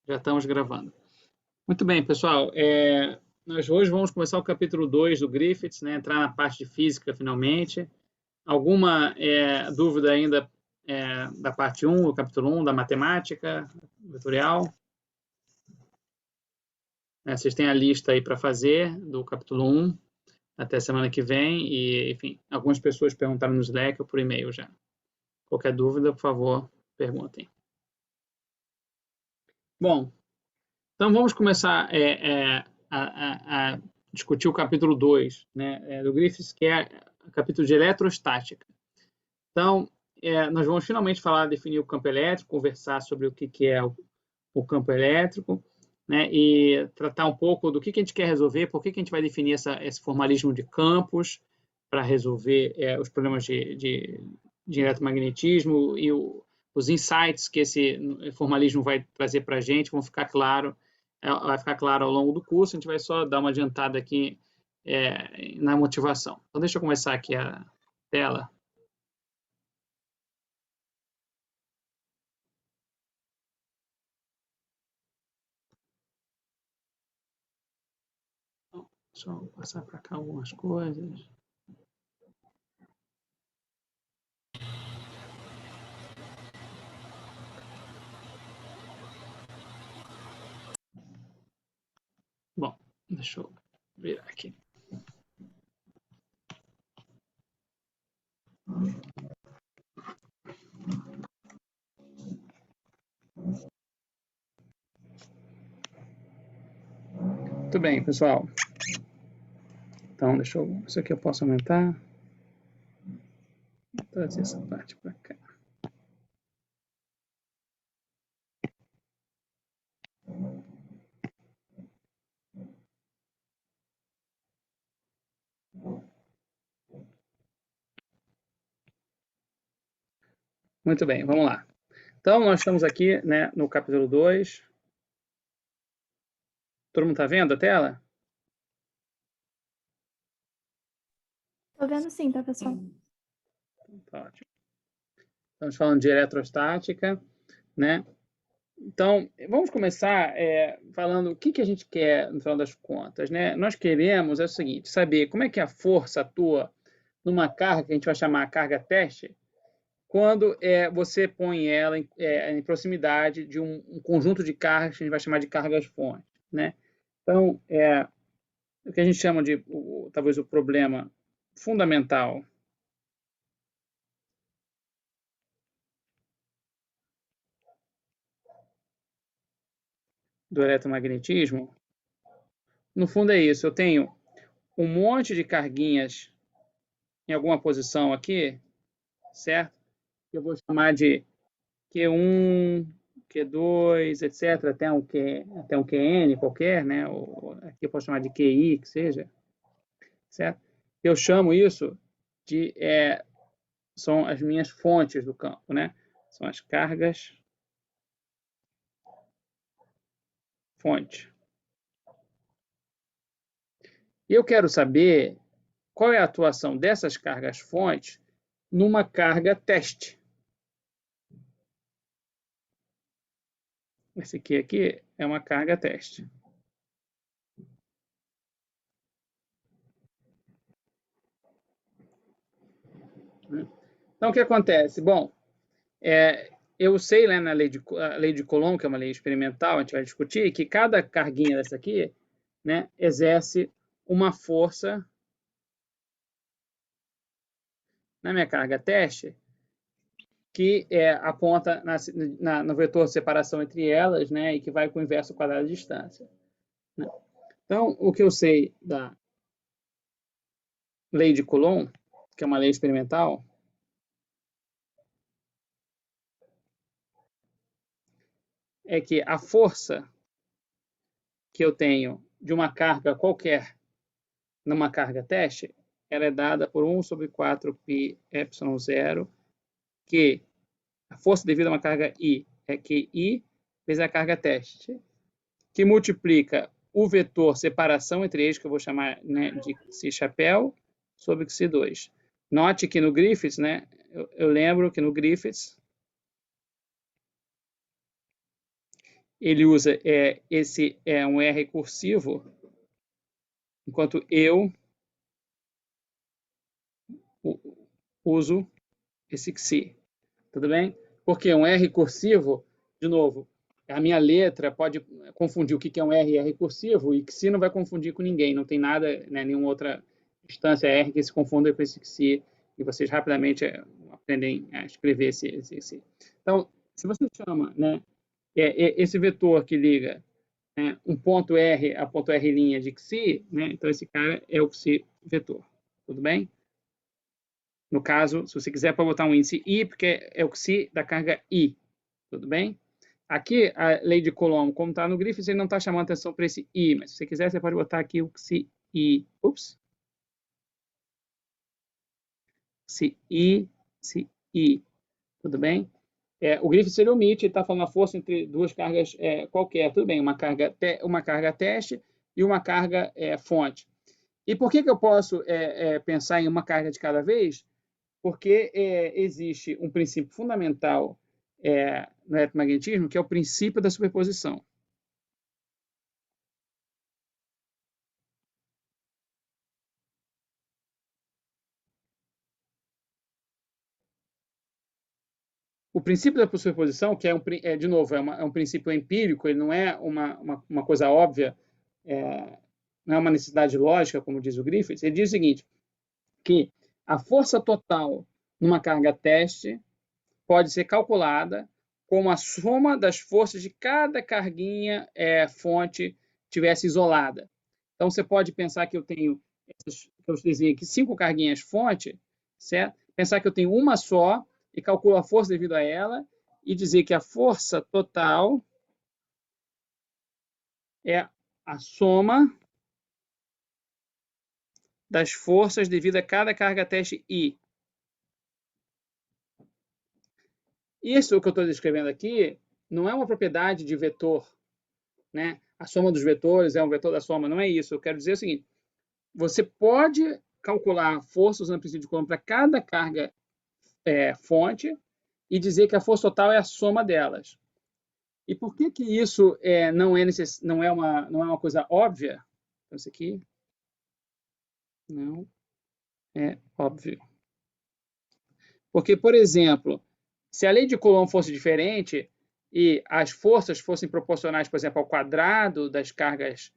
Já estamos gravando. Muito bem, pessoal. Nós hoje vamos começar o capítulo 2 do Griffiths, né? Entrar na parte de física, finalmente. Alguma dúvida ainda da parte 1, do capítulo 1, da matemática vetorial? Vocês têm a lista aí para fazer do capítulo 1 até semana que vem. E, enfim, algumas pessoas perguntaram no Slack ou por e-mail já. Qualquer dúvida, por favor, perguntem. Bom, então vamos começar a discutir o capítulo 2, né, do Griffiths, que é o capítulo de eletrostática. Então, nós vamos finalmente definir o campo elétrico, conversar sobre o que é o campo elétrico, né, e tratar um pouco do que a gente quer resolver, por que a gente vai definir esse formalismo de campos para resolver os problemas de eletromagnetismo e os insights que esse formalismo vai trazer para a gente vai ficar claro ao longo do curso. A gente vai só dar uma adiantada aqui na motivação. Então, deixa eu começar aqui a tela. Deixa eu passar para cá algumas coisas. Bom, deixa eu virar aqui. Muito bem, pessoal. Então, deixa eu... Isso aqui eu posso aumentar. Vou trazer essa parte para cá. Muito bem, vamos lá. Então, nós estamos aqui, né, no capítulo 2. Todo mundo está vendo a tela? Estou vendo sim, professor. Tá ótimo. Estamos falando de eletrostática, né? Então, vamos começar falando o que a gente quer, no final das contas, né? Nós queremos, o seguinte, saber como é que a força atua numa carga que a gente vai chamar a carga teste, quando você põe ela em proximidade de um conjunto de cargas que a gente vai chamar de cargas fontes, né? Então, o que a gente chama de, talvez, o problema fundamental do eletromagnetismo, no fundo é isso. Eu tenho um monte de carguinhas em alguma posição aqui, certo? Eu vou chamar de Q1, Q2, etc., até um QN qualquer, né? Aqui eu posso chamar de QI, que seja, certo? Eu chamo isso de... são as minhas fontes do campo, né? São as cargas fonte. E eu quero saber qual é a atuação dessas cargas fontes numa carga teste. Esse aqui é uma carga teste. Então, o que acontece? Bom, eu sei, né, na lei de Coulomb, que é uma lei experimental, a gente vai discutir, que cada carguinha dessa aqui, né, exerce uma força na minha carga teste que aponta no vetor de separação entre elas, né, e que vai com o inverso quadrado de distância. Né? Então, o que eu sei da lei de Coulomb, que é uma lei experimental, é que a força que eu tenho de uma carga qualquer numa carga teste, ela é dada por 1 sobre 4π ε0, que a força devida a uma carga I é QI vezes a carga teste, que multiplica o vetor separação entre eles, que eu vou chamar, né, de Xi chapéu, sobre Xi2. Note que no Griffiths, né, eu lembro que no Griffiths ele usa esse um R cursivo, enquanto eu uso esse XI. Tudo bem? Porque um R cursivo, de novo, a minha letra pode confundir o que é um R e R cursivo, e XI não vai confundir com ninguém, não tem nada, né, nenhuma outra instância R que se confunda com esse XI, e vocês rapidamente aprendem a escrever esse. Então, se você chama, né, esse vetor que liga, né, um ponto R a ponto R' de XI, né, então esse cara é o XI vetor. Tudo bem? No caso, se você quiser, pode botar um índice I, porque é o XI da carga I. Tudo bem? Aqui, a lei de Coulomb, como está no Griffiths, ele não está chamando atenção para esse I, mas se você quiser, você pode botar aqui o XI I. Ups. XI I, XI I. Tudo bem? O Griffiths ele omite, ele está falando a força entre duas cargas qualquer. Tudo bem, uma carga teste e uma carga fonte. E por que eu posso pensar em uma carga de cada vez? Porque existe um princípio fundamental no eletromagnetismo, que é o princípio da superposição. O princípio da superposição, que de novo, é um princípio empírico, ele não é uma coisa óbvia, não é uma necessidade lógica, como diz o Griffiths, ele diz o seguinte, que a força total numa carga teste pode ser calculada como a soma das forças de cada carguinha fonte tivesse isolada. Então, você pode pensar que eu tenho, eu desenhei aqui 5 carguinhas fonte, certo? Pensar que eu tenho uma só e calculo a força devido a ela e dizer que a força total é a soma das forças devido a cada carga teste I. Isso que eu estou descrevendo aqui não é uma propriedade de vetor, né? A soma dos vetores é um vetor da soma, não é isso. Eu quero dizer o seguinte, você pode calcular força usando o princípio de Coulomb para cada carga fonte e dizer que a força total é a soma delas. E por que isso não é uma coisa óbvia? Então, isso aqui não é óbvio. Porque, por exemplo, se a lei de Coulomb fosse diferente e as forças fossem proporcionais, por exemplo, ao quadrado das cargas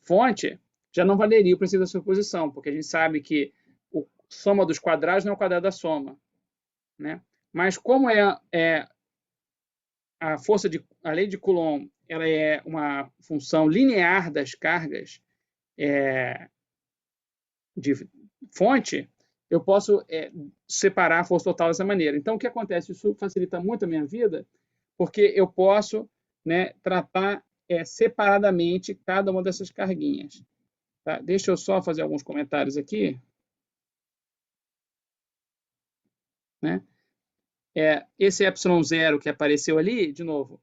fonte, já não valeria o princípio da superposição, porque a gente sabe que a soma dos quadrados não é o quadrado da soma, né? Mas como a lei de Coulomb ela é uma função linear das cargas de fonte, eu posso separar a força total dessa maneira. Então, o que acontece? Isso facilita muito a minha vida, porque eu posso, né, tratar separadamente cada uma dessas carguinhas. Tá? Deixa eu só fazer alguns comentários aqui. Né? Esse ε0 que apareceu ali, de novo,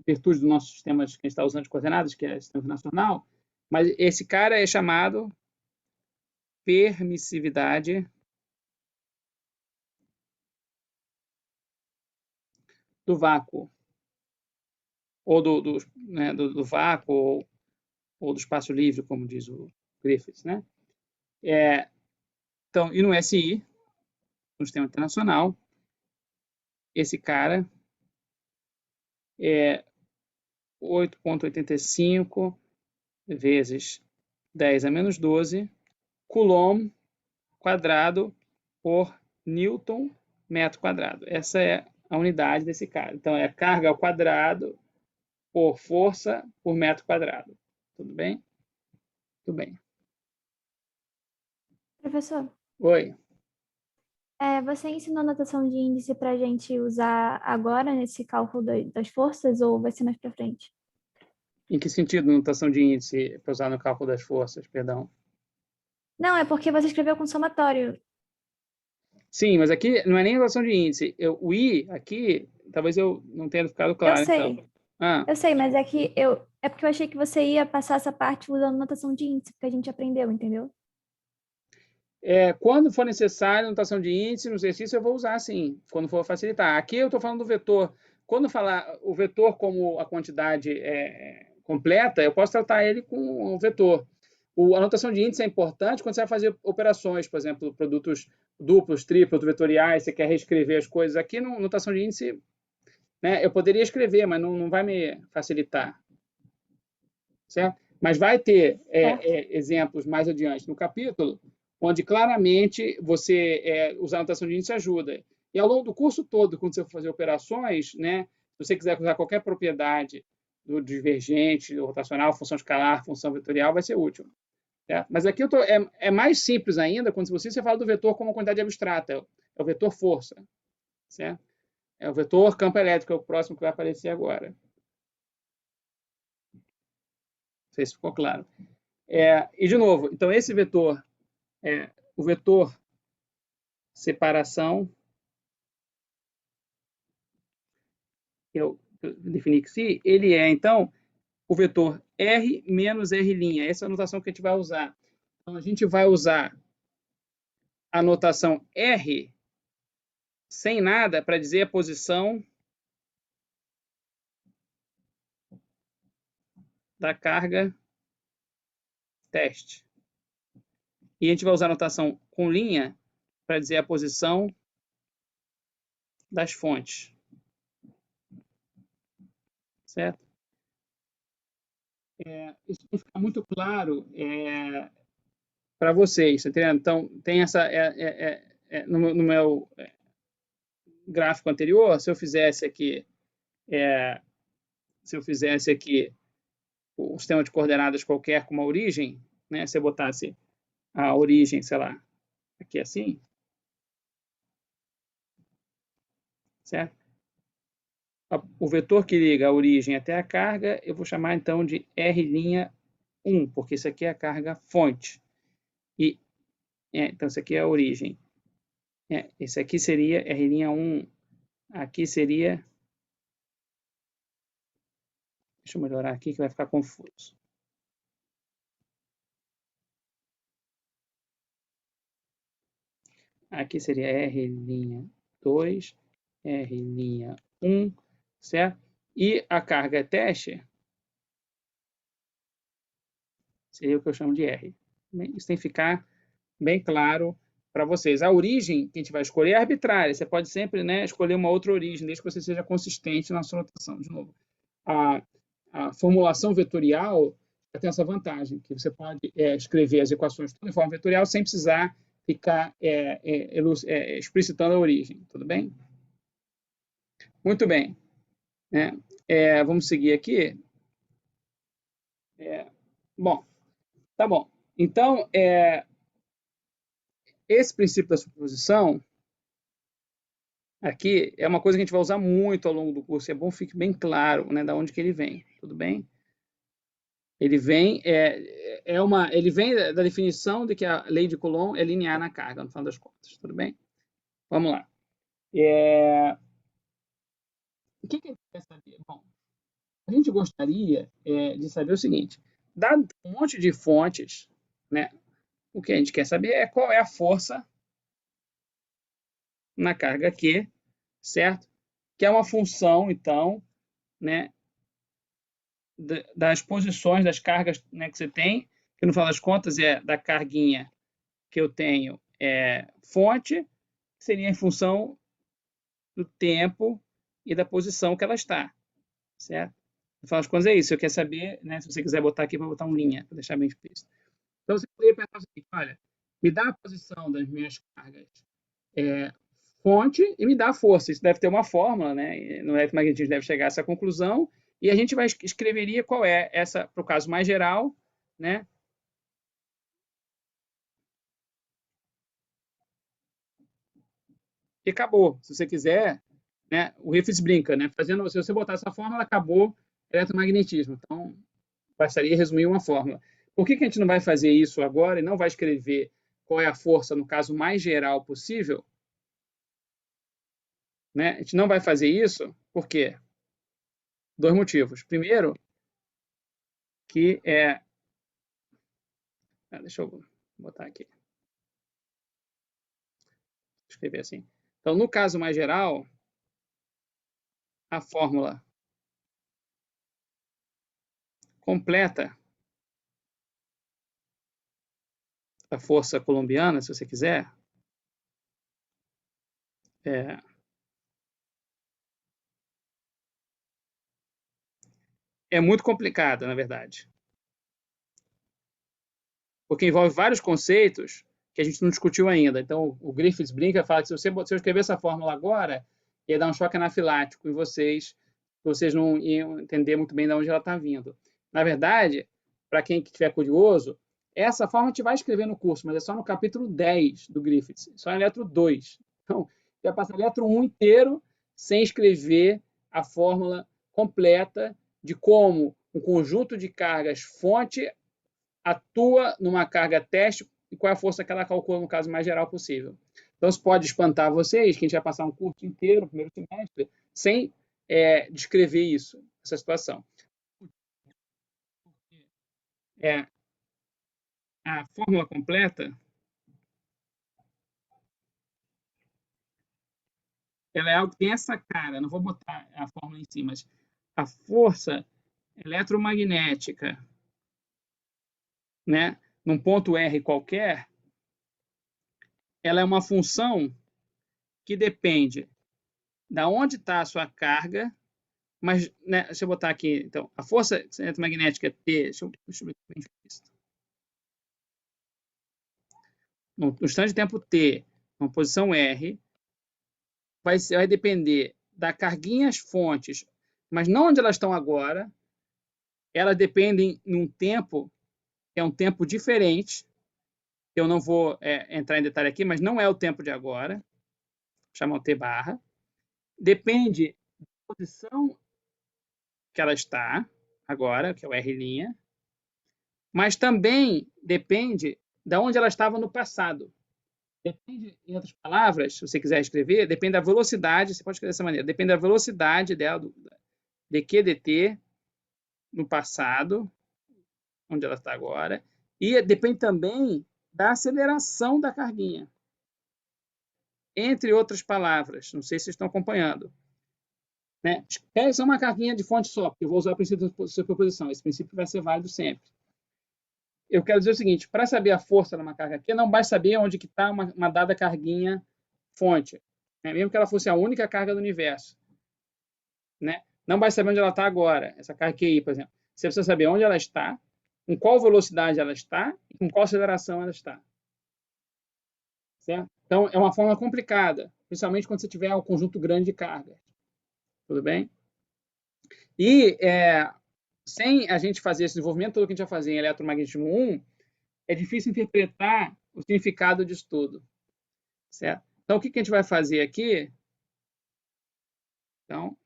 virtude do nosso sistema que a gente está usando de coordenadas, que é o sistema internacional, mas esse cara é chamado permissividade do vácuo, ou do vácuo, ou do espaço livre, como diz o Griffiths. Né? Então, e no SI, no sistema internacional, esse cara é 8,85 vezes 10 a menos 12 Coulomb quadrado por Newton metro quadrado. Essa é a unidade desse cara. Então, é carga ao quadrado por força por metro quadrado. Tudo bem? Tudo bem. Professor, Oi. você ensinou notação de índice para a gente usar agora nesse cálculo das forças ou vai ser mais para frente? Em que sentido notação de índice para usar no cálculo das forças, perdão? Não, é porque você escreveu com somatório. Sim, mas aqui não é nem notação de índice. O I aqui, talvez eu não tenha ficado claro. Eu sei. Então. Eu sei, mas é porque eu achei que você ia passar essa parte usando notação de índice, porque a gente aprendeu, entendeu? Quando for necessário notação de índice no exercício, eu vou usar sim, quando for facilitar. Aqui eu estou falando do vetor quando falar o vetor como a quantidade completa, eu posso tratar ele com um vetor. A notação de índice é importante quando você vai fazer operações, por exemplo, produtos duplos, triplos, vetoriais, você quer reescrever as coisas. Aqui, na notação de índice, né, eu poderia escrever, mas não vai me facilitar. Certo? Mas vai ter exemplos mais adiante no capítulo, onde claramente você usar a notação de índice ajuda. E ao longo do curso todo, quando você for fazer operações, né, se você quiser usar qualquer propriedade do divergente, do rotacional, função escalar, função vetorial, vai ser útil. Certo? Mas aqui é mais simples ainda quando você fala do vetor como uma quantidade abstrata, é o vetor força. Certo? É o vetor campo elétrico, é o próximo que vai aparecer agora. Não sei se ficou claro. E, de novo, então esse vetor, o vetor separação, eu defini que se ele então, o vetor R menos R'. Essa é a notação que a gente vai usar. Então, a gente vai usar a notação R sem nada para dizer a posição da carga teste. E a gente vai usar a notação com linha para dizer a posição das fontes. Certo? Isso tem que ficar muito claro para vocês, tá entendendo? Então, tem essa... no meu gráfico anterior, se eu fizesse aqui um sistema de coordenadas qualquer com uma origem, né? Se eu botasse a origem, sei lá, aqui assim, certo? O vetor que liga a origem até a carga, eu vou chamar então de R'1, porque isso aqui é a carga fonte. Então, isso aqui é a origem. Esse aqui seria R'1, aqui seria... Deixa eu melhorar aqui que vai ficar confuso. Aqui seria R'2, R'1, certo? E a carga teste seria o que eu chamo de R. Isso tem que ficar bem claro para vocês. A origem que a gente vai escolher é arbitrária. Você pode sempre, né, escolher uma outra origem, desde que você seja consistente na sua notação. De novo, a formulação vetorial tem essa vantagem, que você pode escrever as equações em forma vetorial sem precisar ficar explicitando a origem. Tudo bem? Muito bem. Vamos seguir aqui. Bom, tá bom. Então, esse princípio da superposição aqui é uma coisa que a gente vai usar muito ao longo do curso. É bom que fique bem claro, né, da onde que ele vem. Tudo bem? Ele vem ele vem da definição de que a lei de Coulomb é linear na carga, no final das contas. Tudo bem? Vamos lá. O que a gente quer saber? Bom, a gente gostaria de saber o seguinte: dado um monte de fontes, né, o que a gente quer saber é qual é a força na carga Q, certo? Que é uma função, então, né, das posições das cargas, né, que você tem, que no final das contas é da carguinha que eu tenho fonte, que seria em função do tempo e da posição que ela está, certo? No final das contas é isso. Eu quero saber, né, se você quiser botar aqui, vou botar um linha, para deixar bem explícito. Então, você poderia pensar o seguinte: olha, me dá a posição das minhas cargas fonte e me dá a força. Isso deve ter uma fórmula, né? No eletromagnetismo deve chegar a essa conclusão, e a gente escreveria qual é essa, para o caso mais geral, né? E acabou. Se você quiser, né? O Riffs brinca, né? Se você botar essa fórmula, acabou eletromagnetismo. Então, bastaria resumir uma fórmula. Por que a gente não vai fazer isso agora e não vai escrever qual é a força no caso mais geral possível? Né? A gente não vai fazer isso, por quê? Dois motivos. Primeiro, que deixa eu botar aqui. Escrever assim. Então, no caso mais geral, a fórmula completa da força coulombiana, se você quiser, é muito complicada, na verdade. Porque envolve vários conceitos que a gente não discutiu ainda. Então, o Griffiths brinca e fala que se eu escrever essa fórmula agora, ia dar um choque anafilático em vocês não iam entender muito bem de onde ela está vindo. Na verdade, para quem estiver curioso, essa fórmula a gente vai escrever no curso, mas é só no capítulo 10 do Griffiths, só em letro 2. Então, vai passar a letro 1 inteiro sem escrever a fórmula completa de como um conjunto de cargas fonte atua numa carga teste e qual é a força que ela calcula no caso mais geral possível. Então, isso pode espantar vocês, que a gente vai passar um curso inteiro, primeiro semestre, sem descrever isso, essa situação. A fórmula completa, ela é algo que tem essa cara, não vou botar a fórmula em si, mas a força eletromagnética, né, num ponto R qualquer, ela é uma função que depende da onde está a sua carga, mas, né, deixa eu botar aqui, então, a força eletromagnética T, deixa eu ver bem explícito. No instante de tempo T, uma posição R, vai depender das carguinhas fontes, mas não onde elas estão agora, elas dependem num tempo, que é um tempo diferente, que eu não vou entrar em detalhe aqui, mas não é o tempo de agora, chamam T barra, depende da posição que ela está agora, que é o R', mas também depende de onde ela estava no passado. Depende, em outras palavras, se você quiser escrever, depende da velocidade, você pode escrever dessa maneira, depende da velocidade dela, de QDT, no passado, onde ela está agora, e depende também da aceleração da carguinha. Entre outras palavras, não sei se vocês estão acompanhando. Né? Essa é uma carguinha de fonte só, porque eu vou usar o princípio de superposição. Esse princípio vai ser válido sempre. Eu quero dizer o seguinte, para saber a força de uma carga aqui, não basta saber onde está uma dada carguinha fonte, né? Mesmo que ela fosse a única carga do universo. Né? Não basta saber onde ela está agora, essa carga QI, por exemplo. Você precisa saber onde ela está, com qual velocidade ela está e com qual aceleração ela está. Certo? Então, é uma forma complicada, principalmente quando você tiver um conjunto grande de cargas. Tudo bem? E sem a gente fazer esse desenvolvimento todo que a gente vai fazer em eletromagnetismo 1, é difícil interpretar o significado disso tudo. Certo? Então, o que a gente vai fazer aqui? Então,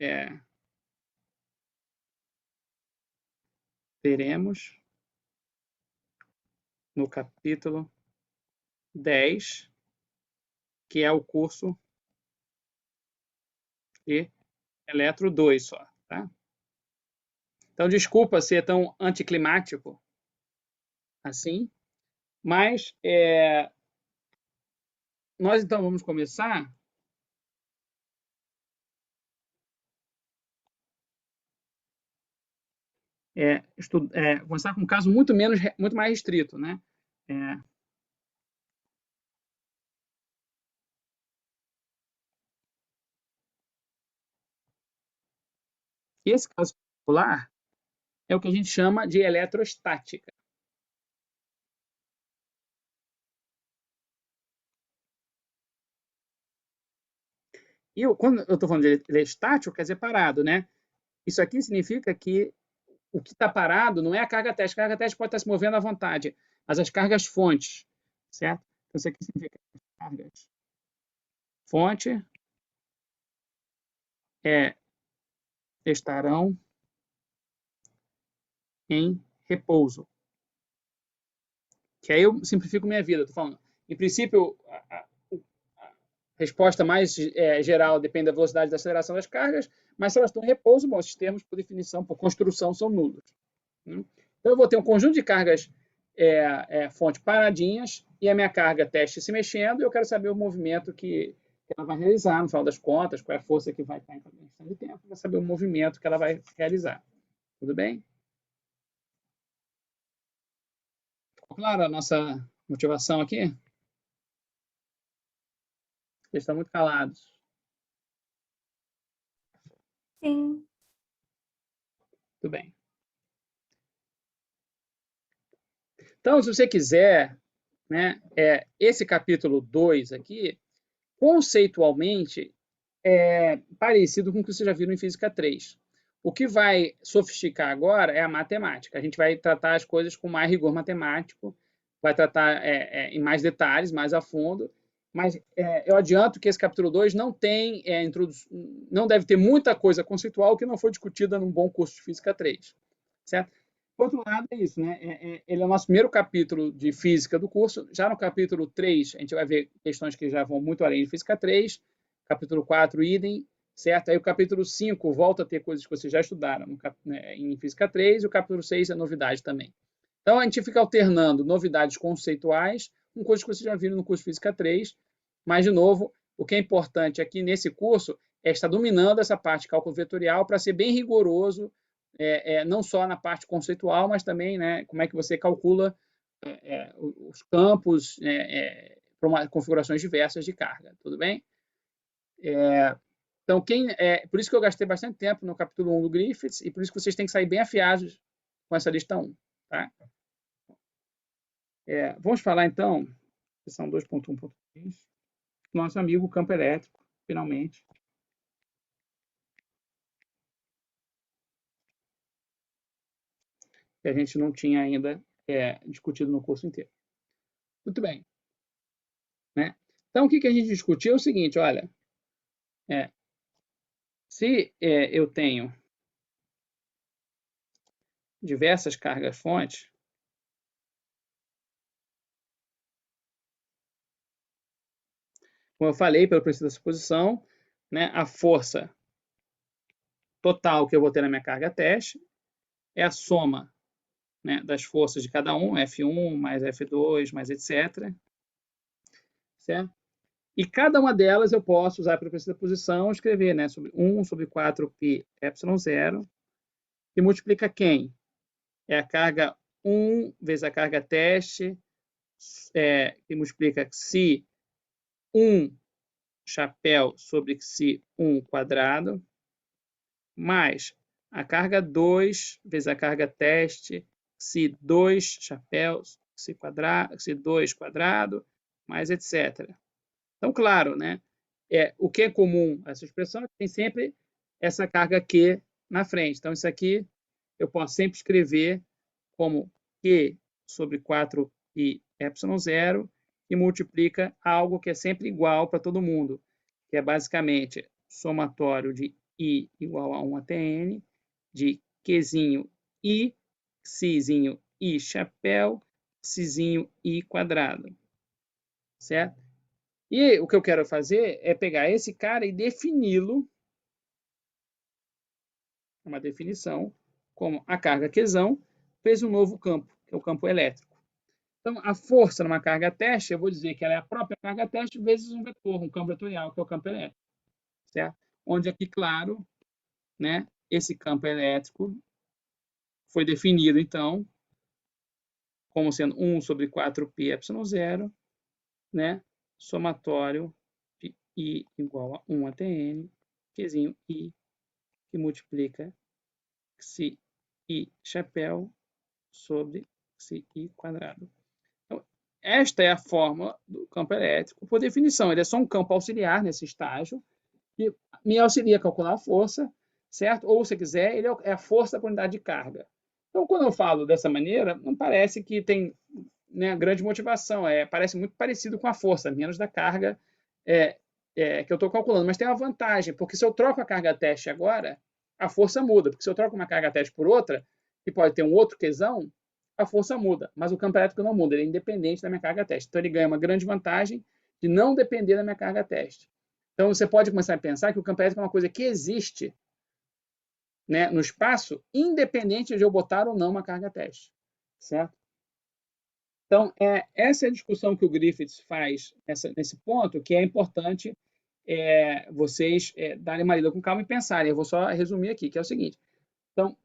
teremos no capítulo 10, que é o curso de Eletro 2 só. Tá? Então, desculpa ser tão anticlimático assim, mas nós então vamos começar começar com um caso muito mais restrito, né? Esse caso particular é o que a gente chama de eletrostática. E quando eu estou falando de estático, quer dizer parado, né? Isso aqui significa que o que está parado não é a carga teste. A carga teste pode estar se movendo à vontade, mas as cargas fontes, certo? Então, isso aqui significa que as cargas fonte estarão em repouso. Que aí eu simplifico minha vida. Estou falando, em princípio, a resposta mais geral depende da velocidade da aceleração das cargas, mas se elas estão em repouso, bom, esses termos, por definição, por construção, são nulos. Então, eu vou ter um conjunto de cargas fonte paradinhas e a minha carga teste se mexendo e eu quero saber o movimento que que ela vai realizar, no final das contas, qual é a força que vai estar em cada instante de tempo, vai saber o movimento que ela vai realizar. Tudo bem? Ficou clara a nossa motivação aqui? Eles estão muito calados. Sim. Tudo bem. Então, se você quiser, né, esse capítulo 2 aqui, conceitualmente, é parecido com o que você já viu em Física 3. O que vai sofisticar agora é a matemática. A gente vai tratar as coisas com mais rigor matemático, vai tratar em mais detalhes, mais a fundo, mas eu adianto que esse capítulo 2 não tem não deve ter muita coisa conceitual que não foi discutida num bom curso de Física 3, certo? Por outro lado, é isso, né? Ele é o nosso primeiro capítulo de física do curso. Já no capítulo 3, a gente vai ver questões que já vão muito além de física 3. Capítulo 4, idem, certo? Aí o capítulo 5 volta a ter coisas que vocês já estudaram em física 3, e o capítulo 6 é novidade também. Então, a gente fica alternando novidades conceituais com coisas que vocês já viram no curso de física 3, mas, de novo, o que é importante aqui nesse curso é estar dominando essa parte de cálculo vetorial para ser bem rigoroso, não só na parte conceitual, mas também, né, como é que você calcula os campos para configurações diversas de carga, tudo bem? Então, por isso que eu gastei bastante tempo no capítulo 1 do Griffiths, e por isso que vocês têm que sair bem afiados com essa lista 1. Tá? Vamos falar, então, questão 2.1.3, nosso amigo campo elétrico, finalmente. Que a gente não tinha ainda discutido no curso inteiro. Muito bem. Né? Então, o que a gente discutiu é o seguinte, olha, se eu tenho diversas cargas-fontes, como eu falei, pelo princípio da suposição, né, a força total que eu vou ter na minha carga teste é a soma, né, das forças de cada um, F1 mais F2 mais etc. Certo? E cada uma delas eu posso usar pelo princípio da posição e escrever, né, sobre 1 sobre 4π ε0, que multiplica quem? É a carga 1 vezes a carga teste, que multiplica psi 1 chapéu sobre psi1 quadrado, mais a carga 2 vezes a carga teste, psi2 chapéu, psi2 quadrado, mais etc. Então, claro, né? O que é comum a essa expressão é que tem sempre essa carga Q na frente. Então, isso aqui eu posso sempre escrever como Q sobre 4π ε0, que multiplica algo que é sempre igual para todo mundo, que é basicamente somatório de I igual a 1 até N, de Qzinho I, Psizinho I chapéu, Psizinho I quadrado. Certo? E o que eu quero fazer é pegar esse cara e defini-lo, uma definição, como a carga Qzão fez um novo campo, que é o campo elétrico. Então, a força numa carga teste, eu vou dizer que ela é a própria carga teste vezes um vetor, um campo vetorial, que é o campo elétrico. Certo? Onde aqui, claro, né, esse campo elétrico foi definido, então, como sendo 1 sobre 4π ε0, né, somatório de I igual a 1 até N, Qzinho I, que multiplica psi I chapéu sobre psi I quadrado. Então, esta é a fórmula do campo elétrico. Por definição, ele é só um campo auxiliar nesse estágio, que me auxilia a calcular a força, certo? Ou, se quiser, ele é a força por unidade de carga. Então, quando eu falo dessa maneira, não parece que tem, né, grande motivação. Parece muito parecido com a força, menos da carga que eu estou calculando. Mas tem uma vantagem, porque se eu troco a carga teste agora, a força muda. Porque se eu troco uma carga teste por outra, que pode ter um outro Qzão, a força muda. Mas o campo elétrico não muda, ele é independente da minha carga teste. Então, ele ganha uma grande vantagem de não depender da minha carga teste. Então, você pode começar a pensar que o campo elétrico é uma coisa que existe, né, no espaço, independente de eu botar ou não uma carga teste. Certo? Então, essa é a discussão que o Griffiths faz nesse ponto, que é importante vocês darem uma lida com calma e pensarem. Eu vou só resumir aqui, que é o seguinte. Então,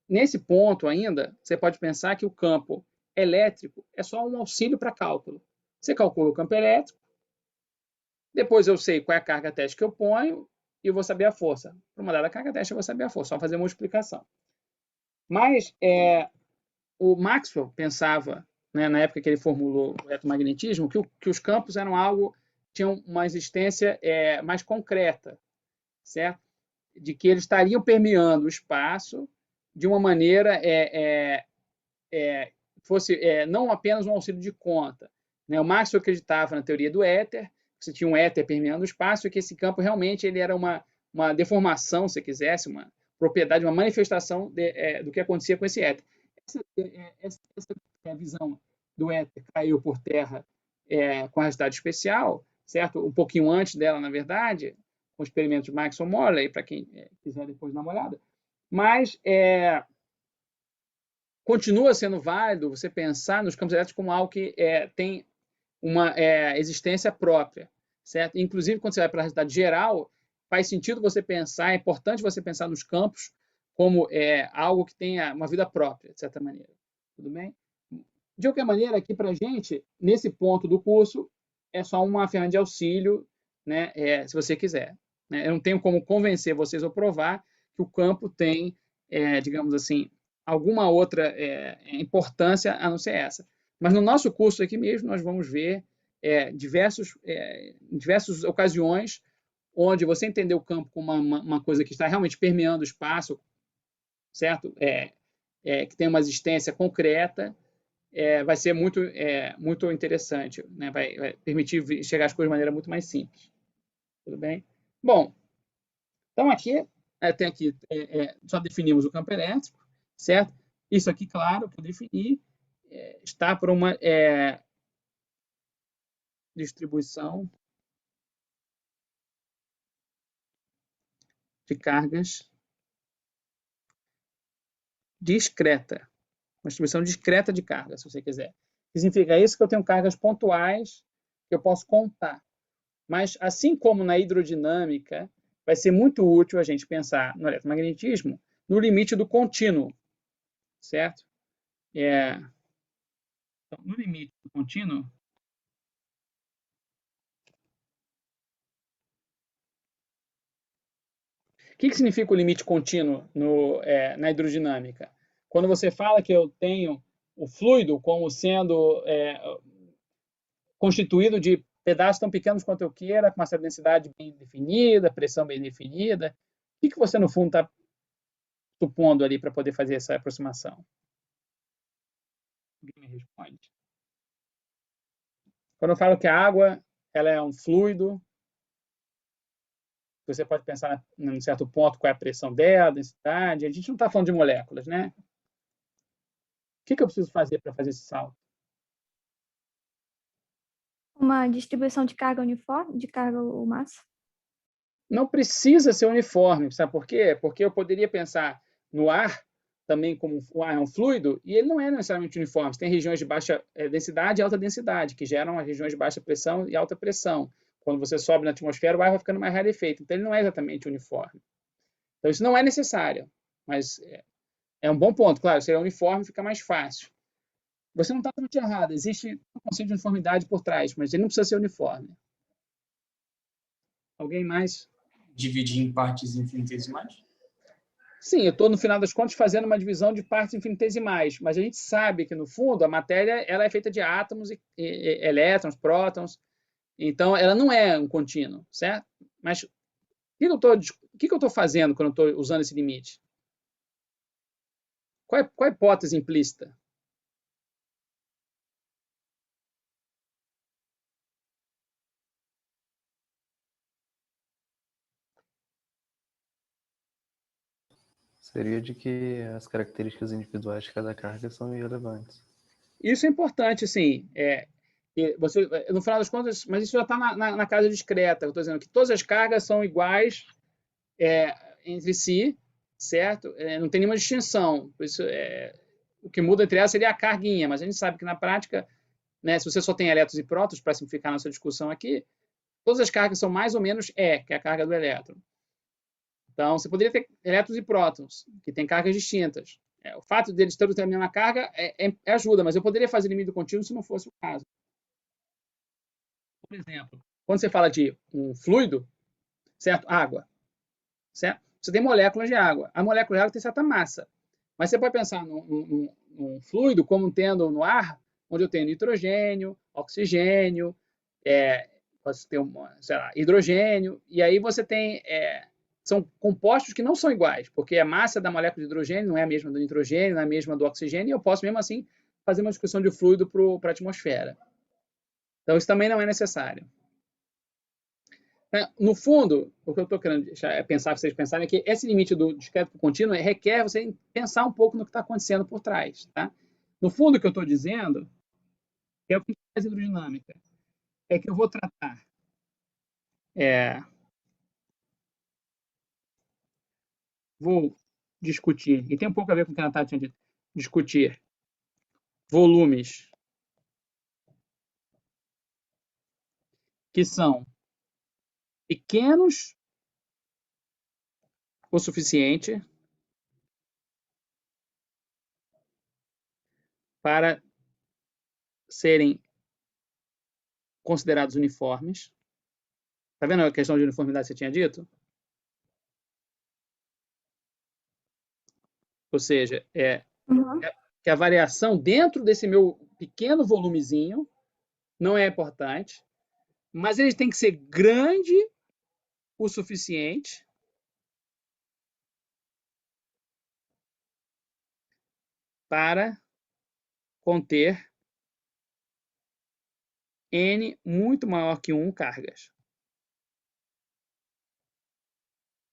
nesse ponto ainda, você pode pensar que o campo elétrico é só um auxílio para cálculo. Você calcula o campo elétrico, depois eu sei qual é a carga teste que eu ponho e eu vou saber a força. Para uma dada carga teste, eu vou saber a força, só fazer uma multiplicação. Mas o Maxwell pensava, né, na época que ele formulou o eletromagnetismo, que os campos eram algo, tinham uma existência mais concreta, certo? De que eles estariam permeando o espaço de uma maneira fosse não apenas um auxílio de conta. Né? O Maxwell acreditava na teoria do éter, que você tinha um éter permeando o espaço e que esse campo realmente ele era uma deformação, se quisesse, uma propriedade, uma manifestação do que acontecia com esse éter. Essa visão do éter caiu por terra com a radicidade especial, certo? Um pouquinho antes dela, na verdade, com o experimento de Maxwell-Morley, para quem quiser depois dar uma olhada. Mas continua sendo válido você pensar nos campos elétricos como algo que tem uma existência própria, certo? Inclusive, quando você vai para a realidade geral, faz sentido você pensar, é importante você pensar nos campos como algo que tenha uma vida própria, de certa maneira. Tudo bem? De qualquer maneira, aqui para a gente, nesse ponto do curso, é só uma ferramenta de auxílio, né, se você quiser. Né? Eu não tenho como convencer vocês ou provar que o campo tem, digamos assim, alguma outra importância a não ser essa. Mas no nosso curso aqui mesmo, nós vamos ver diversas ocasiões onde você entender o campo como uma coisa que está realmente permeando o espaço, certo? Que tem uma existência concreta, vai ser muito interessante, né? Vai permitir chegar às coisas de maneira muito mais simples. Tudo bem? Bom, então aqui, só definimos o campo elétrico, certo? Isso aqui, claro, que eu defini, está por uma distribuição de cargas discreta. Uma distribuição discreta de carga, se você quiser. Significa isso que eu tenho cargas pontuais que eu posso contar. Mas, assim como na hidrodinâmica, vai ser muito útil a gente pensar no eletromagnetismo no limite do contínuo, certo? Então, no limite do contínuo, o que significa o limite contínuo na hidrodinâmica? Quando você fala que eu tenho o fluido como sendo constituído de pedaços tão pequenos quanto eu queira, com uma certa densidade bem definida, pressão bem definida, o que você, no fundo, está supondo ali para poder fazer essa aproximação? Alguém me responde? Quando eu falo que a água ela é um fluido, você pode pensar em um certo ponto qual é a pressão dela, a densidade. A gente não está falando de moléculas, né? O que eu preciso fazer para fazer esse salto? Uma distribuição de carga uniforme, de carga ou massa? Não precisa ser uniforme, sabe por quê? Porque eu poderia pensar no ar também como o ar é um fluido e ele não é necessariamente uniforme. Tem regiões de baixa densidade e alta densidade, que geram as regiões de baixa pressão e alta pressão. Quando você sobe na atmosfera, o ar vai ficando mais rarefeito. Então, ele não é exatamente uniforme. Então, isso não é necessário, mas é um bom ponto. Claro, se ele é uniforme, fica mais fácil. Você não está totalmente errado. Existe um conceito de uniformidade por trás, mas ele não precisa ser uniforme. Alguém mais? Dividir em partes infinitesimais? Sim, eu estou, no final das contas, fazendo uma divisão de partes infinitesimais, mas a gente sabe que, no fundo, a matéria ela é feita de átomos, elétrons, prótons, então ela não é um contínuo, certo? Mas o que eu estou fazendo quando eu estou usando esse limite? Qual é a hipótese implícita? Seria de que as características individuais de cada carga são irrelevantes. Isso é importante, sim. No final das contas, mas isso já está na casa discreta. Eu estou dizendo que todas as cargas são iguais entre si, certo? Não tem nenhuma distinção. Por isso, o que muda entre elas seria a carguinha, mas a gente sabe que na prática, né, se você só tem elétrons e prótons, para simplificar a nossa discussão aqui, todas as cargas são mais ou menos E, que é a carga do elétron. Então, você poderia ter elétrons e prótons, que têm cargas distintas. O fato deles todos terem a mesma carga ajuda, mas eu poderia fazer limite do contínuo se não fosse o caso. Por exemplo, quando você fala de um fluido, certo? Água, certo? Você tem moléculas de água. A molécula de água tem certa massa. Mas você pode pensar num fluido como tendo no ar, onde eu tenho nitrogênio, oxigênio, pode ter sei lá, hidrogênio, e aí você tem... são compostos que não são iguais, porque a massa da molécula de hidrogênio não é a mesma do nitrogênio, não é a mesma do oxigênio, e eu posso, mesmo assim, fazer uma discussão de fluido para a atmosfera. Então, isso também não é necessário. No fundo, o que eu estou querendo pensar, vocês pensarem é que esse limite do discreto contínuo requer você pensar um pouco no que está acontecendo por trás. Tá? No fundo, o que eu estou dizendo, que é o que faz hidrodinâmica, é que eu vou tratar vou discutir, e tem um pouco a ver com o que a Natália tinha dito, discutir volumes que são pequenos o suficiente para serem considerados uniformes. Está vendo a questão de uniformidade que você tinha dito? Ou seja, que a variação dentro desse meu pequeno volumezinho não é importante, mas ele tem que ser grande o suficiente para conter N muito maior que 1 cargas.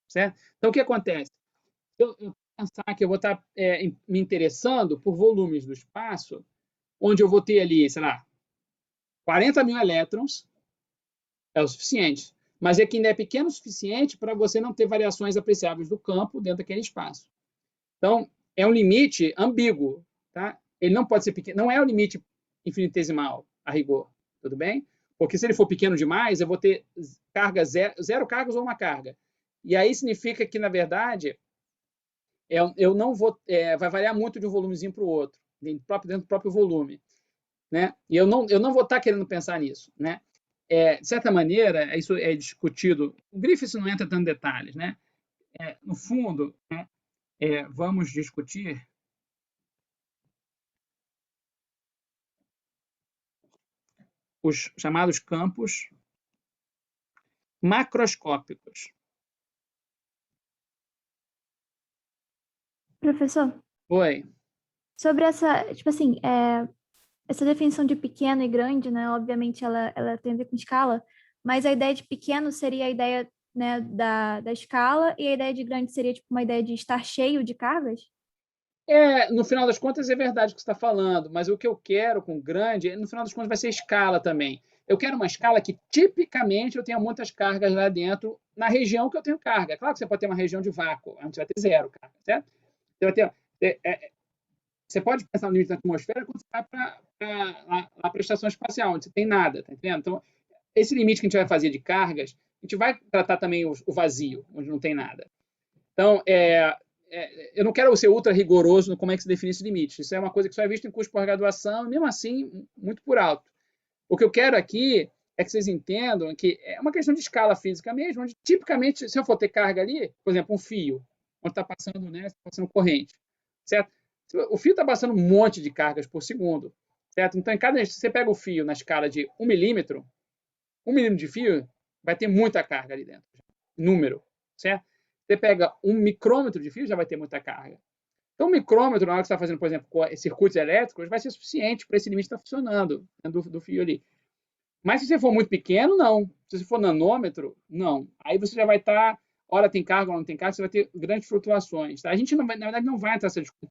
Certo? Então, o que acontece? Eu pensar que eu vou estar me interessando por volumes do espaço, onde eu vou ter ali, sei lá, 40 mil elétrons, é o suficiente. Mas é que ainda é pequeno o suficiente para você não ter variações apreciáveis do campo dentro daquele espaço. Então, é um limite ambíguo. Tá? Ele não pode ser pequeno, não é o limite infinitesimal, a rigor. Tudo bem? Porque se ele for pequeno demais, eu vou ter carga zero cargas ou uma carga. E aí significa que, na verdade, eu não vou, vai variar muito de um volumezinho para o outro, dentro do próprio volume. Né? E eu não vou estar querendo pensar nisso. Né? De certa maneira, isso é discutido. O Griffiths não entra tanto em detalhes. Né? No fundo, né, vamos discutir os chamados campos macroscópicos. Professor, Oi. sobre essa, tipo assim, essa definição de pequeno e grande, né? Obviamente ela tem a ver com escala, mas a ideia de pequeno seria a ideia, né, da escala, e a ideia de grande seria tipo uma ideia de estar cheio de cargas? No final das contas, é verdade o que você está falando, mas o que eu quero com grande, no final das contas, vai ser escala também. Eu quero uma escala que, tipicamente, eu tenha muitas cargas lá dentro, na região que eu tenho carga. Claro que você pode ter uma região de vácuo, onde você vai ter zero carga, certo? Você vai ter, você pode pensar no limite da atmosfera quando você vai para a estação espacial, onde você tem nada, tá entendendo? Então, esse limite que a gente vai fazer de cargas, a gente vai tratar também o vazio, onde não tem nada. Então, eu não quero ser ultra rigoroso no como é que se define esse limite. Isso é uma coisa que só é visto em curso de pós-graduação, e mesmo assim, muito por alto. O que eu quero aqui é que vocês entendam que é uma questão de escala física mesmo, onde tipicamente, se eu for ter carga ali, por exemplo, um fio, onde está passando, né, tá passando corrente, certo? O fio está passando um monte de cargas por segundo, certo? Então, se você pega o fio na escala de 1 milímetro de fio vai ter muita carga ali dentro, número, certo? Você pega 1 micrômetro de fio, já vai ter muita carga. Então, o micrômetro, na hora que você está fazendo, por exemplo, circuitos elétricos, vai ser suficiente para esse limite estar funcionando, né, do fio ali. Mas se você for muito pequeno, não. Se você for nanômetro, não. Aí você já vai estar, hora tem carga, hora não tem carga, você vai ter grandes flutuações. Tá? A gente, na verdade, não vai entrar nessa discussão.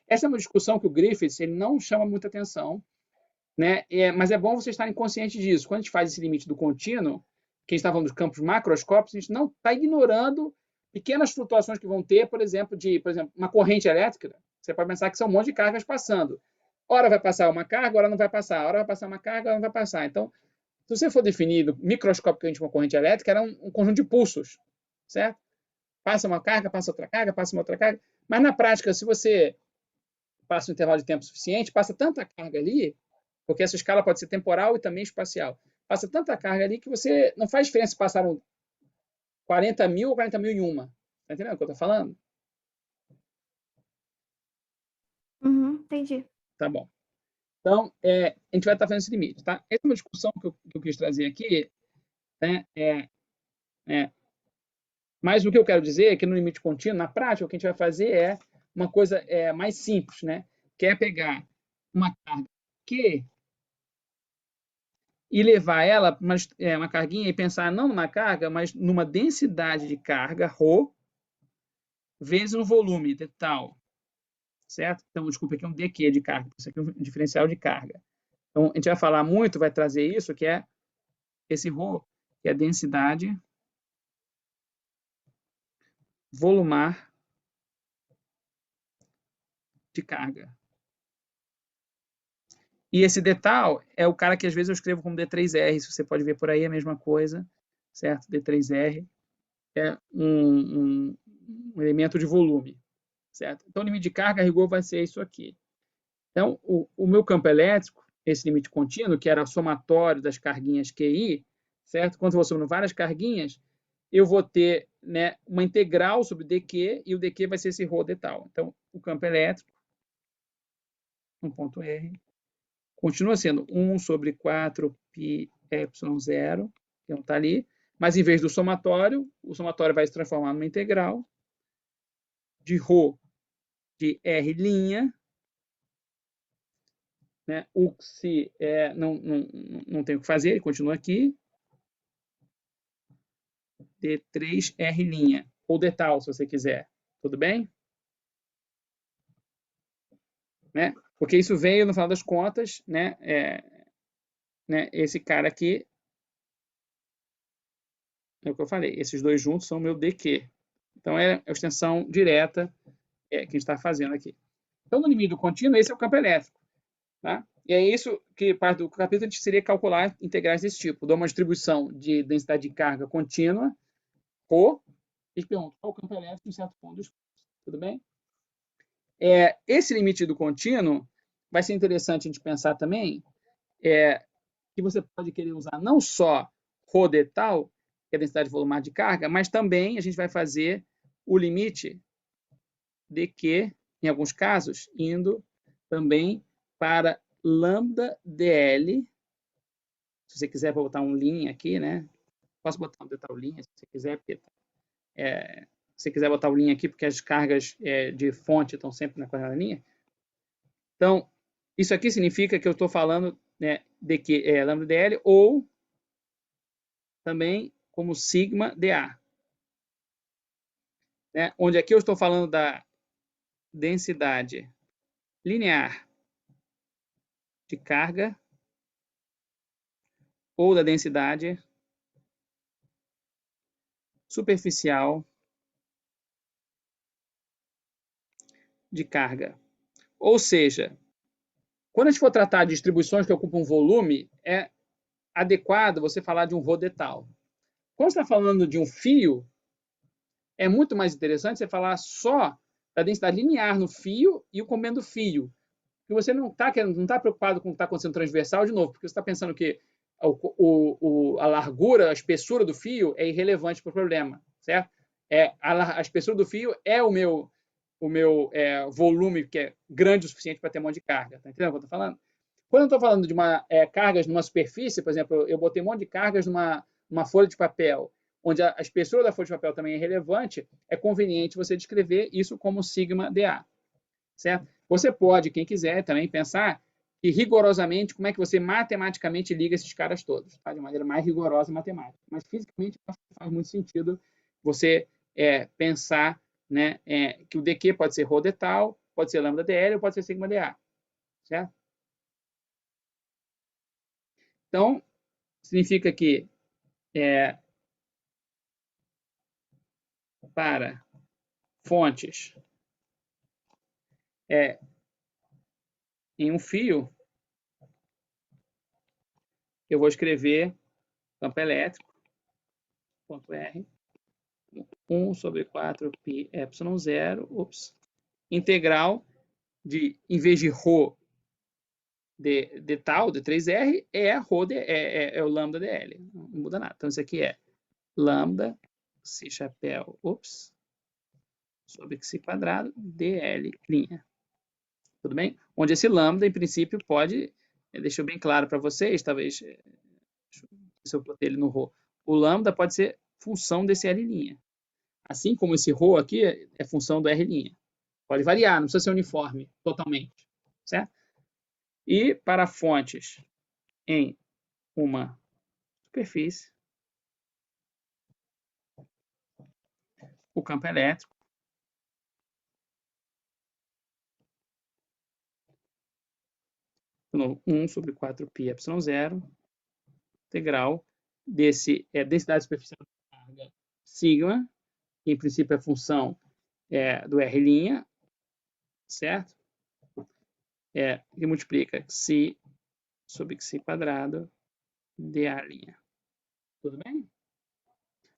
Essa é uma discussão que o Griffiths ele não chama muita atenção, né? Mas é bom vocês estarem conscientes disso. Quando a gente faz esse limite do contínuo, que a gente está falando dos campos macroscópicos, a gente não está ignorando pequenas flutuações que vão ter, por exemplo, uma corrente elétrica. Você pode pensar que são um monte de cargas passando. Hora vai passar uma carga, hora não vai passar. Hora vai passar uma carga, hora não vai passar. Então, Se você for definir microscopicamente uma corrente elétrica, era um conjunto de pulsos, certo? Passa uma carga, passa outra carga, passa uma outra carga. Mas na prática, se você passa um intervalo de tempo suficiente, passa tanta carga ali, porque essa escala pode ser temporal e também espacial. Passa tanta carga ali que você não faz diferença se passaram 40 mil ou 40 mil em uma. Tá entendendo o que eu tô falando? Entendi. Tá bom. Então, a gente vai estar fazendo esse limite, tá? Essa é uma discussão que eu quis trazer aqui, né? Mas o que eu quero dizer é que no limite contínuo, na prática, o que a gente vai fazer é uma coisa mais simples, né? Que é pegar uma carga Q e levar ela para uma carguinha e pensar não numa carga, mas numa densidade de carga, ρ, vezes um volume de tal, certo? Então, desculpa, aqui é um dq de carga, isso aqui é um diferencial de carga. Então, a gente vai falar muito, vai trazer isso, que é esse ρ, que é a densidade volumar de carga. E esse detal é o cara que às vezes eu escrevo como D3R, se você pode ver por aí a mesma coisa, certo? D3R é um elemento de volume, certo? Então, o limite de carga, a rigor, vai ser isso aqui. Então, o meu campo elétrico, esse limite contínuo, que era somatório das carguinhas QI, certo? Quando eu vou somando várias carguinhas, eu vou ter, né, uma integral sobre dq, e o dq vai ser esse ρ de tal. Então, o campo elétrico, um ponto R, continua sendo 1 sobre 4 πε0, que não está ali, mas em vez do somatório, o somatório vai se transformar numa integral de ρ de R', né? O se não tem o que fazer, ele continua aqui, D3R', ou D tal, se você quiser. Tudo bem? Né? Porque isso veio, no final das contas, né, esse cara aqui, é o que eu falei, esses dois juntos são o meu dq. Então, é a extensão direta que a gente está fazendo aqui. Então, no limite do contínuo, esse é o campo elétrico. Tá? E é isso que parte do capítulo a gente seria calcular integrais desse tipo. Dou uma distribuição de densidade de carga contínua, ρ, e pergunto qual é o campo elétrico em certo ponto do espaço. Tudo bem? Esse limite do contínuo vai ser interessante a gente pensar também que você pode querer usar não só ρ de tal, que é a densidade volular de carga, mas também a gente vai fazer o limite de que, em alguns casos, indo também para lambda dl. Se você quiser botar um linha aqui, né? Posso botar um detal linha, se você quiser, porque, se você quiser botar o linha aqui, porque as cargas de fonte estão sempre na coordenada linha. Então, isso aqui significa que eu estou falando, né, de que é lambda dl, ou também como sigma dA. Né? Onde aqui eu estou falando da densidade linear de carga ou da densidade superficial de carga. Ou seja, quando a gente for tratar de distribuições que ocupam volume, é adequado você falar de um ρ de tal. Quando você está falando de um fio, é muito mais interessante você falar só da densidade linear no fio e o comprimento do fio. Porque você não está preocupado com o que está acontecendo transversal de novo, porque você está pensando que a largura, a espessura do fio é irrelevante para o problema, certo? A espessura do fio é o meu volume, que é grande o suficiente para ter um monte de carga. Tá entendendo o que eu estou falando? Quando eu estou falando de cargas numa superfície, por exemplo, eu botei um monte de cargas numa folha de papel, onde a espessura da folha de papel também é relevante, é conveniente você descrever isso como sigma dA. Certo? Você pode, quem quiser, também pensar que rigorosamente, como é que você matematicamente liga esses caras todos, tá? De maneira mais rigorosa matemática. Mas fisicamente acho que faz muito sentido você pensar, né, que o dq pode ser ρ de tal, pode ser lambda dl ou pode ser sigma dA. Certo? Então, significa que para fontes em um fio, eu vou escrever campo elétrico, ponto R, 1 sobre 4 π epsilon 0, integral de, em vez de ρ de tal, de 3R, é o lambda dl. Não muda nada. Então, isso aqui é lambda psi chapéu, sobre psi quadrado, dl'. Tudo bem? Onde esse lambda, em princípio, pode... Deixa eu bem claro para vocês, talvez... Se eu botei ele no ρ. O lambda pode ser função desse L'. Assim como esse ρ aqui é função do R'. Pode variar, não precisa ser uniforme totalmente. Certo? E para fontes em uma superfície, o campo elétrico de novo, 1 sobre 4 π epsilon 0, integral desse densidade superficial da carga sigma, que em princípio é função do R', certo? Que multiplica psi sobre psi quadrado dA'. Tudo bem?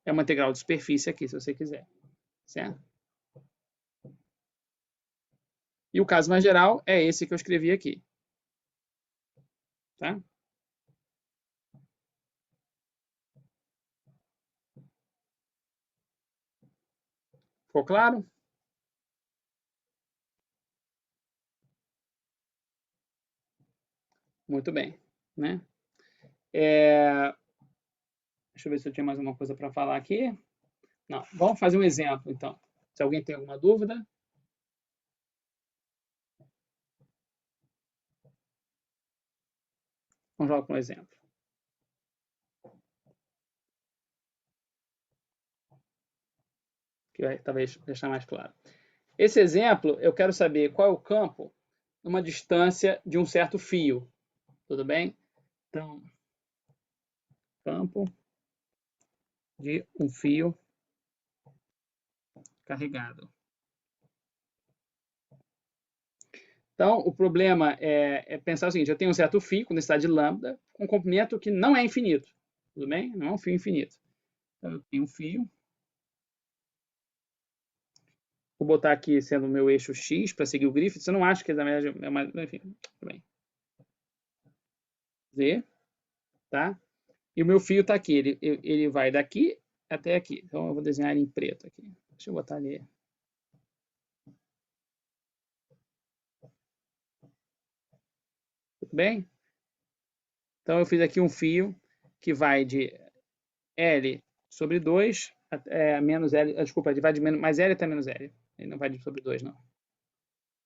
É uma integral de superfície aqui, se você quiser. Certo? E o caso mais geral é esse que eu escrevi aqui. Tá? Ficou claro? Muito bem. Né? Deixa eu ver se eu tinha mais alguma coisa para falar aqui. Não, vamos fazer um exemplo, então. Se alguém tem alguma dúvida. Vamos jogar com um exemplo. Que vai talvez deixar mais claro. Esse exemplo, eu quero saber qual é o campo numa distância de um certo fio. Tudo bem? Então, campo de um fio carregado. Então, o problema é pensar o seguinte, eu tenho um certo fio com densidade lambda, com um comprimento que não é infinito. Tudo bem? Não é um fio infinito. Então, eu tenho um fio. Vou botar aqui sendo o meu eixo X para seguir o Griffith. Eu não acho que na verdade é mais... Enfim, tudo bem. Z, tá? E o meu fio está aqui. Ele vai daqui até aqui. Então, eu vou desenhar ele em preto aqui. Deixa eu botar ali. Tudo bem? Então, eu fiz aqui um fio que vai de L sobre 2 menos L. Desculpa, ele vai de mais L até menos L. Ele não vai de sobre 2, não.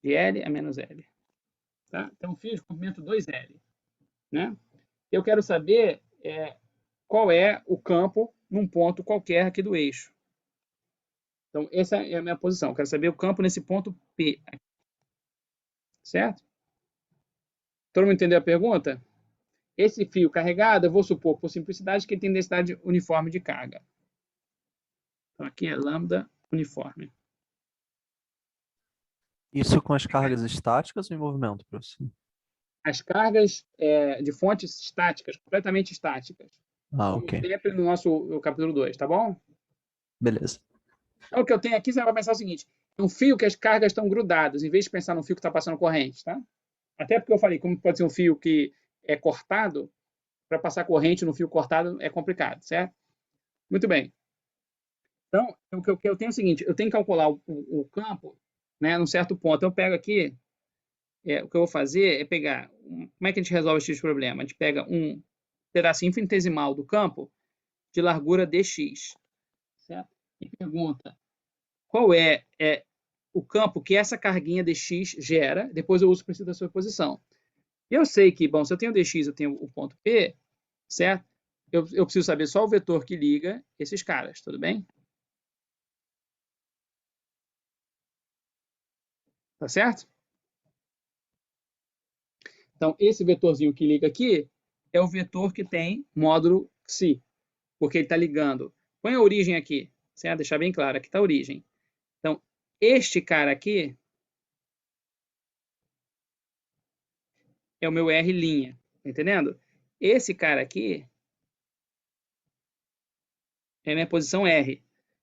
De L a menos L. Tá? Então, um fio de comprimento 2L. Né? Eu quero saber qual é o campo num ponto qualquer aqui do eixo. Então, essa é a minha posição. Eu quero saber o campo nesse ponto P. Certo? Todo mundo entendeu a pergunta? Esse fio carregado, eu vou supor, por simplicidade, que ele tem densidade uniforme de carga. Então, aqui é lambda uniforme. Isso com as cargas estáticas ou em movimento, professor? As cargas de fontes estáticas, completamente estáticas. Ah, ok. Sempre no nosso capítulo 2, tá bom? Beleza. Então, o que eu tenho aqui, você vai pensar o seguinte, é um fio que as cargas estão grudadas, em vez de pensar num fio que está passando corrente, tá? Até porque eu falei, como pode ser um fio que é cortado, para passar corrente no fio cortado é complicado, certo? Muito bem. Então, o que eu tenho é o seguinte, eu tenho que calcular o campo, né, num certo ponto. Eu pego aqui, o que eu vou fazer é pegar... Como é que a gente resolve esse problema? A gente pega um pedacinho infinitesimal do campo de largura dx, certo? E pergunta, qual é o campo que essa carguinha dx gera? Depois eu uso o princípio da superposição. E eu sei que, bom, se eu tenho dx, eu tenho o ponto P, certo? Eu preciso saber só o vetor que liga esses caras, tudo bem? Tá certo? Então, esse vetorzinho que liga aqui é o vetor que tem módulo xi, porque ele está ligando. Põe a origem aqui, certo? Deixar bem claro, aqui está a origem. Então, este cara aqui é o meu R', tá entendendo? Esse cara aqui é minha posição R,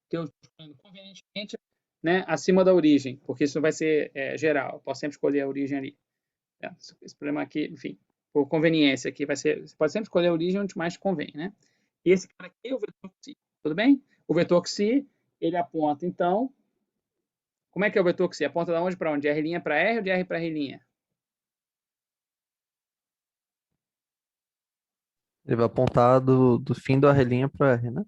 que eu estou escolhendo convenientemente, né, acima da origem, porque isso vai ser geral. Eu posso sempre escolher a origem ali. Esse problema aqui, enfim, por conveniência aqui, vai ser, você pode sempre escolher a origem onde mais convém, né? E esse cara aqui é o vetor xi, tudo bem? O vetor xi, ele aponta, então, como é que é o vetor xi? Aponta de onde para onde? De R' para R ou de R para R'? Ele vai apontar do fim do R' para o R, né?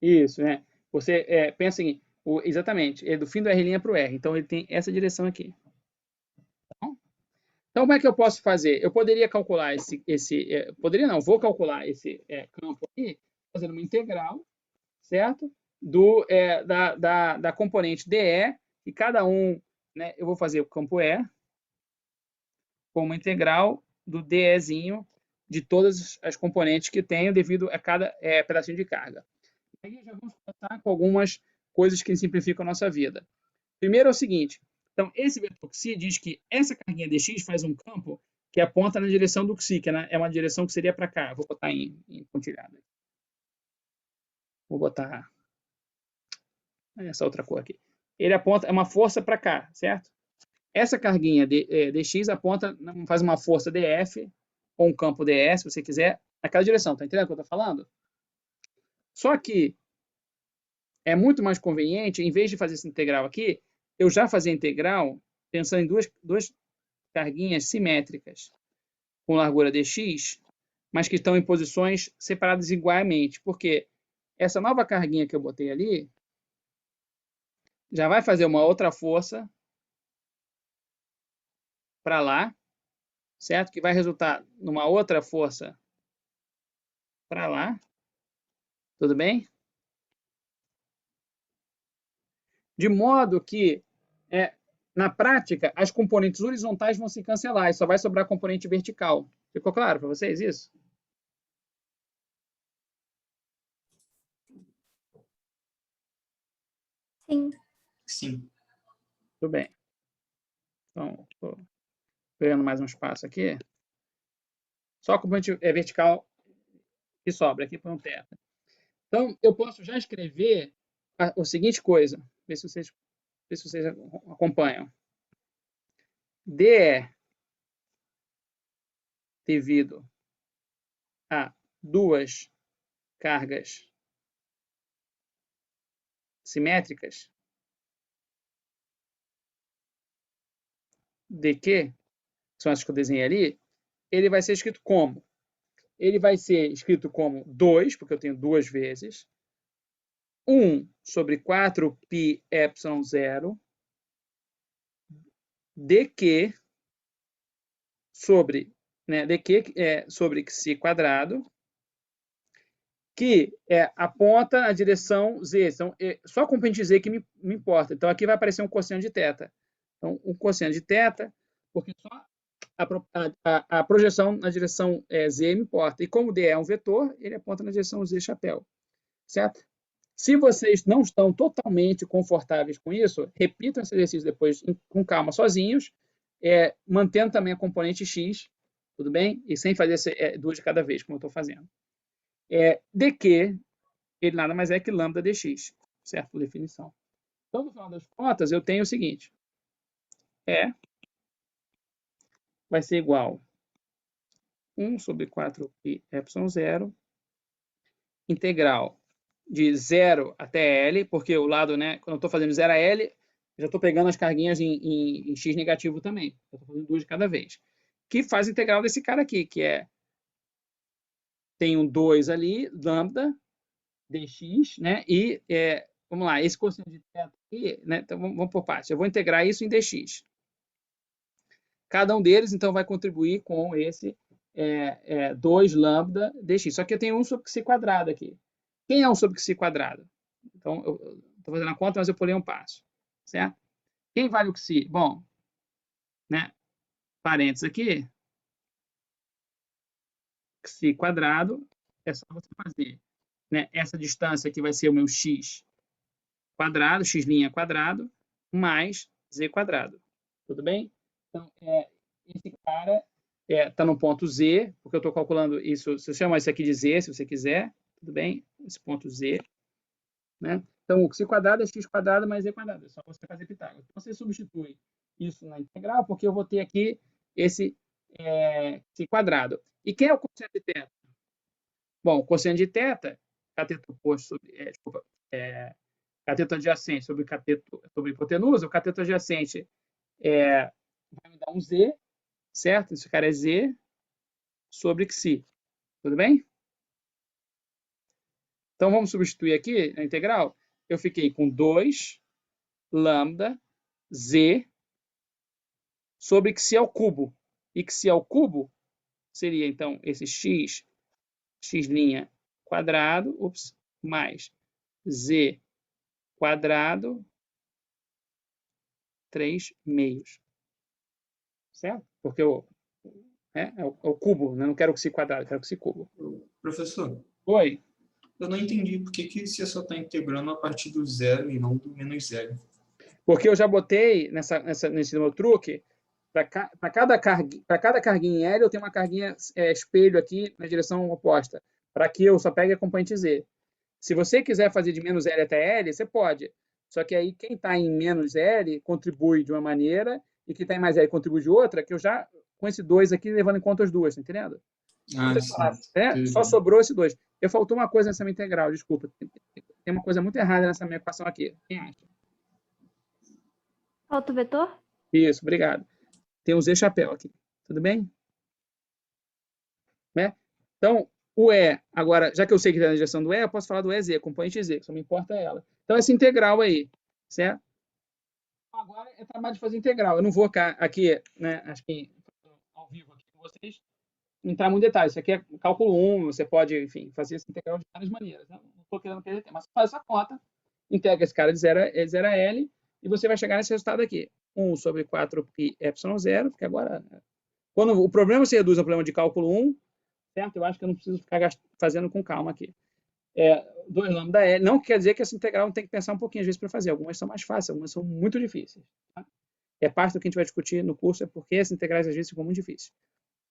Isso, né? Você pensa em, exatamente, é do fim do R' para o R, então ele tem essa direção aqui. Então, como é que eu posso fazer? Eu poderia calcular poderia não, vou calcular esse campo aqui, fazendo uma integral, certo? Da componente DE, e cada um, né, eu vou fazer o campo E, com uma integral do DEzinho de todas as componentes que tenho devido a cada pedacinho de carga. Aí já vamos começar com algumas coisas que simplificam a nossa vida. Primeiro é o seguinte, então esse vetor xi diz que essa carguinha dx faz um campo que aponta na direção do xi, que é uma direção que seria para cá. Vou botar em pontilhada. Vou botar essa outra cor aqui. Ele aponta, é uma força para cá, certo? Essa carguinha dx aponta, faz uma força df, ou um campo dE, se você quiser, naquela direção. Tá entendendo o que eu estou falando? Só que é muito mais conveniente, em vez de fazer essa integral aqui, eu já fazia a integral pensando em duas carguinhas simétricas com largura dx, mas que estão em posições separadas igualmente, porque essa nova carguinha que eu botei ali já vai fazer uma outra força para lá, certo? Que vai resultar numa outra força para lá. Tudo bem? De modo que, na prática, as componentes horizontais vão se cancelar e só vai sobrar a componente vertical. Ficou claro para vocês isso? Sim. Sim. Tudo bem. Então, estou ganhando mais um espaço aqui. Só a componente vertical que sobra aqui para um θ. Então, eu posso já escrever a seguinte coisa. Ver se vocês acompanham. DE devido a duas cargas simétricas dq, que são as que eu desenhei ali, ele vai ser escrito como? Ele vai ser escrito como 2, porque eu tenho duas vezes, 1 sobre 4π epsilon 0, dq sobre, sobre xi quadrado, que aponta a direção z. Então, só a componente z que me importa. Então, aqui vai aparecer um cosseno de θ. Então, um cosseno de θ, porque só a projeção na direção z me importa. E como d é um vetor, ele aponta na direção z chapéu. Certo? Se vocês não estão totalmente confortáveis com isso, repitam esse exercício depois com calma sozinhos, mantendo também a componente x, tudo bem? E sem fazer duas de cada vez, como eu estou fazendo. dq, ele nada mais é que lambda dx, certo? Por definição. Então, no final das contas, eu tenho o seguinte. Vai ser igual a 1 sobre 4π epsilon 0, integral de 0 até L, porque o lado, né, quando eu estou fazendo 0 a L, já estou pegando as carguinhas em x negativo também. Eu estou fazendo duas de cada vez. Que faz a integral desse cara aqui, que tem um 2 ali, lambda, dx, né? E, vamos lá, esse cosseno de θ aqui, né? Então, vamos por partes. Eu vou integrar isso em dx. Cada um deles, então, vai contribuir com esse 2 lambda dx. Só que eu tenho 1 sobre xi quadrado aqui. Quem é 1 sobre xi quadrado? Então, eu estou fazendo a conta, mas eu pulei um passo. Certo? Quem vale o xi? Bom, né? Parênteses aqui. Xi quadrado é só você fazer, né? Essa distância aqui vai ser o meu x quadrado, x' quadrado, mais z quadrado. Tudo bem? Então, esse cara está no ponto z, porque eu estou calculando isso, você chama isso aqui de z, se você quiser, tudo bem? Esse ponto z. né? Então, o π² é x² mais e². É só você fazer Pitágoras. Então, você substitui isso na integral, porque eu vou ter aqui esse π². E quem é o cosseno de θ? Bom, o cosseno de θ, cateto oposto sobre, cateto adjacente sobre hipotenusa, o cateto adjacente vai me dar um z, certo? Esse cara é z sobre xi. Tudo bem? Então, vamos substituir aqui na integral. Eu fiquei com 2 lambda z sobre xi ao cubo. E xi ao cubo seria, então, esse x quadrado, mais z quadrado 3 meios. Certo? Porque é o cubo, né? Não quero xi quadrado, quero xi cubo. Professor, Oi? eu não entendi por que você só está integrando a partir do zero e não do menos zero. Porque eu já botei nesse meu truque, para cada carguinha em L, eu tenho uma carguinha espelho aqui na direção oposta, para que eu só pegue a componente Z. Se você quiser fazer de menos L até L, você pode. Só que aí quem está em menos L contribui de uma maneira e quem está em mais L contribui de outra, que eu já, com esse 2 aqui, levando em conta os duas, tá entendendo? Só sobrou esse 2. Eu faltou uma coisa nessa minha integral, desculpa. Tem uma coisa muito errada nessa minha equação aqui. Quem acha? Falta o vetor? Isso, obrigado. Tem um Z chapéu aqui. Tudo bem? Né? Então, o E, agora, já que eu sei que está na direção do E, eu posso falar do EZ, componente Z, que só me importa ela. Então, essa integral aí, certo? Agora é trabalho de fazer integral. Eu não vou aqui, né, acho que ao vivo aqui com vocês, entrar muito em detalhe. Isso aqui é cálculo 1, você pode, enfim, fazer essa integral de várias maneiras. Né? Não estou querendo perder tempo, mas você faz essa conta, integra esse cara de 0 a L, e você vai chegar nesse resultado aqui. 1 sobre 4πε0, porque agora, quando o problema se reduz ao problema de cálculo 1, certo? Eu acho que eu não preciso ficar fazendo com calma aqui. 2 lambda L, não quer dizer que essa integral não tem que pensar um pouquinho às vezes para fazer. Algumas são mais fáceis, algumas são muito difíceis. Tá? Parte do que a gente vai discutir no curso é porque essas integrais às vezes ficam muito difíceis.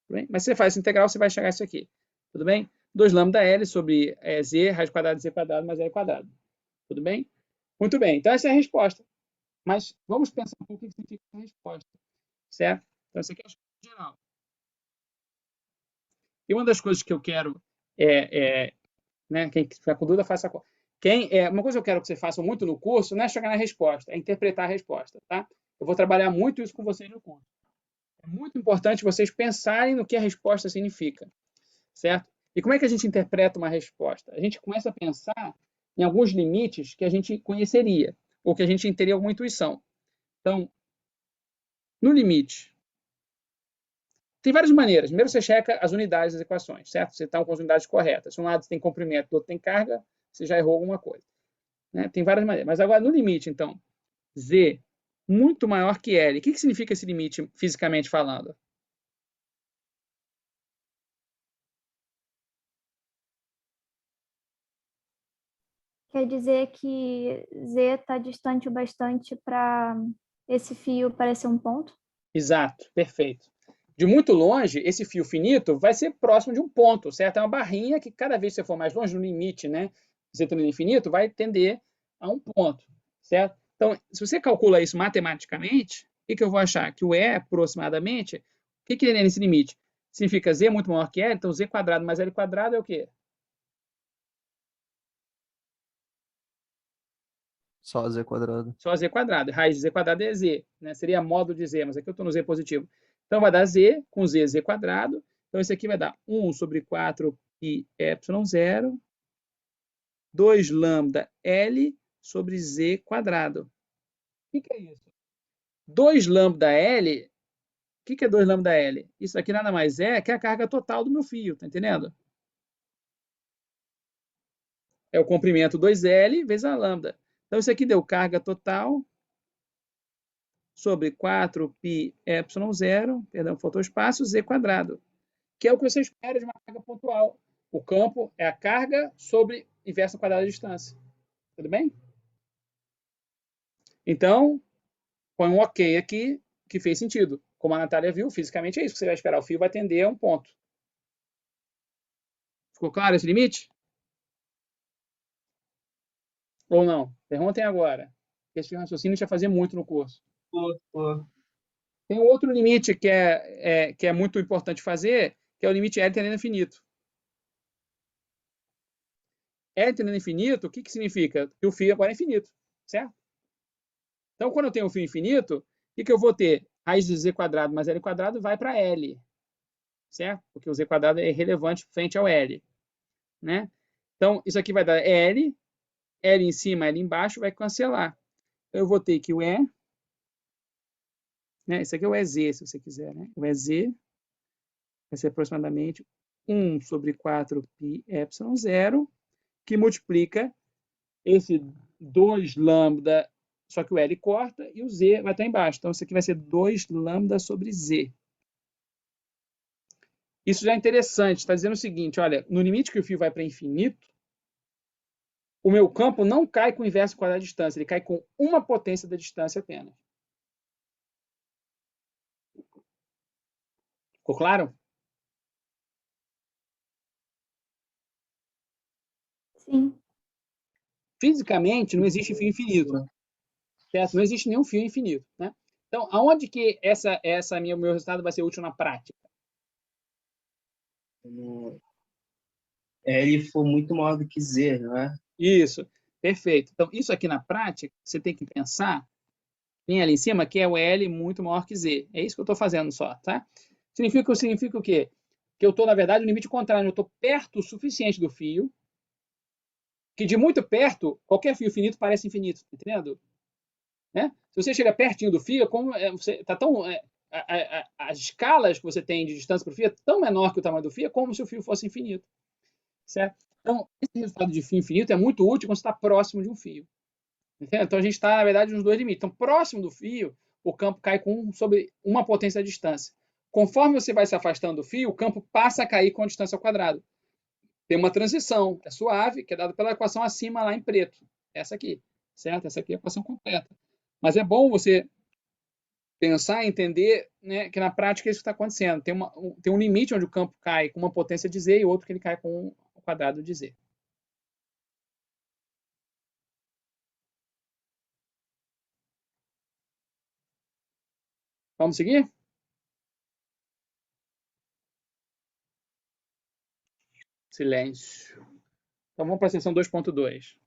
Tudo bem? Mas se você faz essa integral, você vai chegar a isso aqui. Tudo bem? 2 lambda L sobre Z, raiz quadrada de Z² mais L². Tudo bem? Muito bem. Então, essa é a resposta. Mas vamos pensar um pouco o que significa essa resposta. Certo? Então, essa aqui é a resposta geral. E uma das coisas que eu quero né, quem tiver com dúvida, faça a conta. Uma coisa que eu quero que você faça muito no curso não é chegar na resposta, é interpretar a resposta. Tá? Eu vou trabalhar muito isso com vocês no curso. É muito importante vocês pensarem no que a resposta significa. Certo? E como é que a gente interpreta uma resposta? A gente começa a pensar em alguns limites que a gente conheceria, ou que a gente teria alguma intuição. Então, no limite, tem várias maneiras. Primeiro, você checa as unidades das equações, certo? Você está com as unidades corretas. Se um lado tem comprimento, do outro tem carga, você já errou alguma coisa. Né? Tem várias maneiras. Mas agora, no limite, então, Z muito maior que L. O que significa esse limite, fisicamente falando? Quer dizer que Z está distante o bastante para esse fio parecer um ponto? Exato, perfeito. De muito longe, esse fio finito vai ser próximo de um ponto, certo? É uma barrinha que cada vez que você for mais longe, no limite, né? Z tendo infinito, vai tender a um ponto, certo? Então, se você calcula isso matematicamente, o que eu vou achar? Que o E, aproximadamente, o que ele é nesse limite? Significa Z muito maior que L, então Z² mais L² é o quê? Só Z². Só Z². Raiz de Z² é Z, né? Seria módulo de Z, mas aqui eu estou no Z positivo. Então, vai dar Z com Z². Então, isso aqui vai dar 1 sobre 4πε0, 2 lambda L sobre Z². O que é isso? 2 lambda L, o que é 2 lambda L? Isso aqui nada mais é que a carga total do meu fio, tá entendendo? É o comprimento 2L vezes a lambda. Então, isso aqui deu carga total sobre 4πε0, perdão, faltou espaço, Z², que é o que você espera de uma carga pontual. O campo é a carga sobre inversa quadrada da distância. Tudo bem? Então, põe um ok aqui, que fez sentido. Como a Natália viu, fisicamente é isso. Você vai esperar, o fio vai tender a um ponto. Ficou claro esse limite? Ou não? Perguntem agora. Esse raciocínio a gente vai fazer muito no curso. Pô. Tem um outro limite que é muito importante fazer, que é o limite L tendendo a infinito. L tendendo a infinito, o que significa? Que o fio agora é infinito, certo? Então, quando eu tenho um fio infinito, o que eu vou ter? Raiz de z quadrado mais L quadrado vai para L, certo? Porque o z quadrado é irrelevante frente ao L, né? Então, isso aqui vai dar L, L em cima, L embaixo, vai cancelar. Eu vou ter que o E, né? Isso aqui é o EZ, se você quiser, né? O EZ vai ser aproximadamente 1 sobre 4π epsilon zero, que multiplica esse 2 lambda, só que o L corta e o Z vai estar embaixo. Então, isso aqui vai ser 2 lambda sobre Z. Isso já é interessante, está dizendo o seguinte, olha, no limite que o fio vai para infinito, o meu campo não cai com o inverso quadrado da distância, ele cai com uma potência da distância apenas. Ficou claro? Sim. Fisicamente, não existe fio infinito. Certo? Não existe nenhum fio infinito. Né? Então, aonde que meu resultado vai ser útil na prática? L for muito maior do que Z, não é? Isso, perfeito. Então, isso aqui na prática, você tem que pensar, tem ali em cima, que é o L muito maior que Z. É isso que eu estou fazendo só, tá? Significa o quê? Que eu estou, na verdade, no limite contrário. Eu estou perto o suficiente do fio, que de muito perto, qualquer fio finito parece infinito, tá entendendo? Né? Se você chega pertinho do fio, como você tá tão as escalas que você tem de distância para o fio é tão menor que o tamanho do fio, é como se o fio fosse infinito, certo? Então, esse resultado de fio infinito é muito útil quando você está próximo de um fio. Entendeu? Então, a gente está, na verdade, nos dois limites. Então, próximo do fio, o campo cai sobre uma potência da distância. Conforme você vai se afastando do fio, o campo passa a cair com a distância ao quadrado. Tem uma transição, é suave, que é dada pela equação acima lá em preto. Essa aqui, certo? Essa aqui é a equação completa. Mas é bom você pensar e entender, né, que na prática isso está acontecendo. Tem um limite onde o campo cai com uma potência de Z e outro que ele cai com o quadrado de Z. Vamos seguir? Silêncio. Então vamos para a seção 2.2,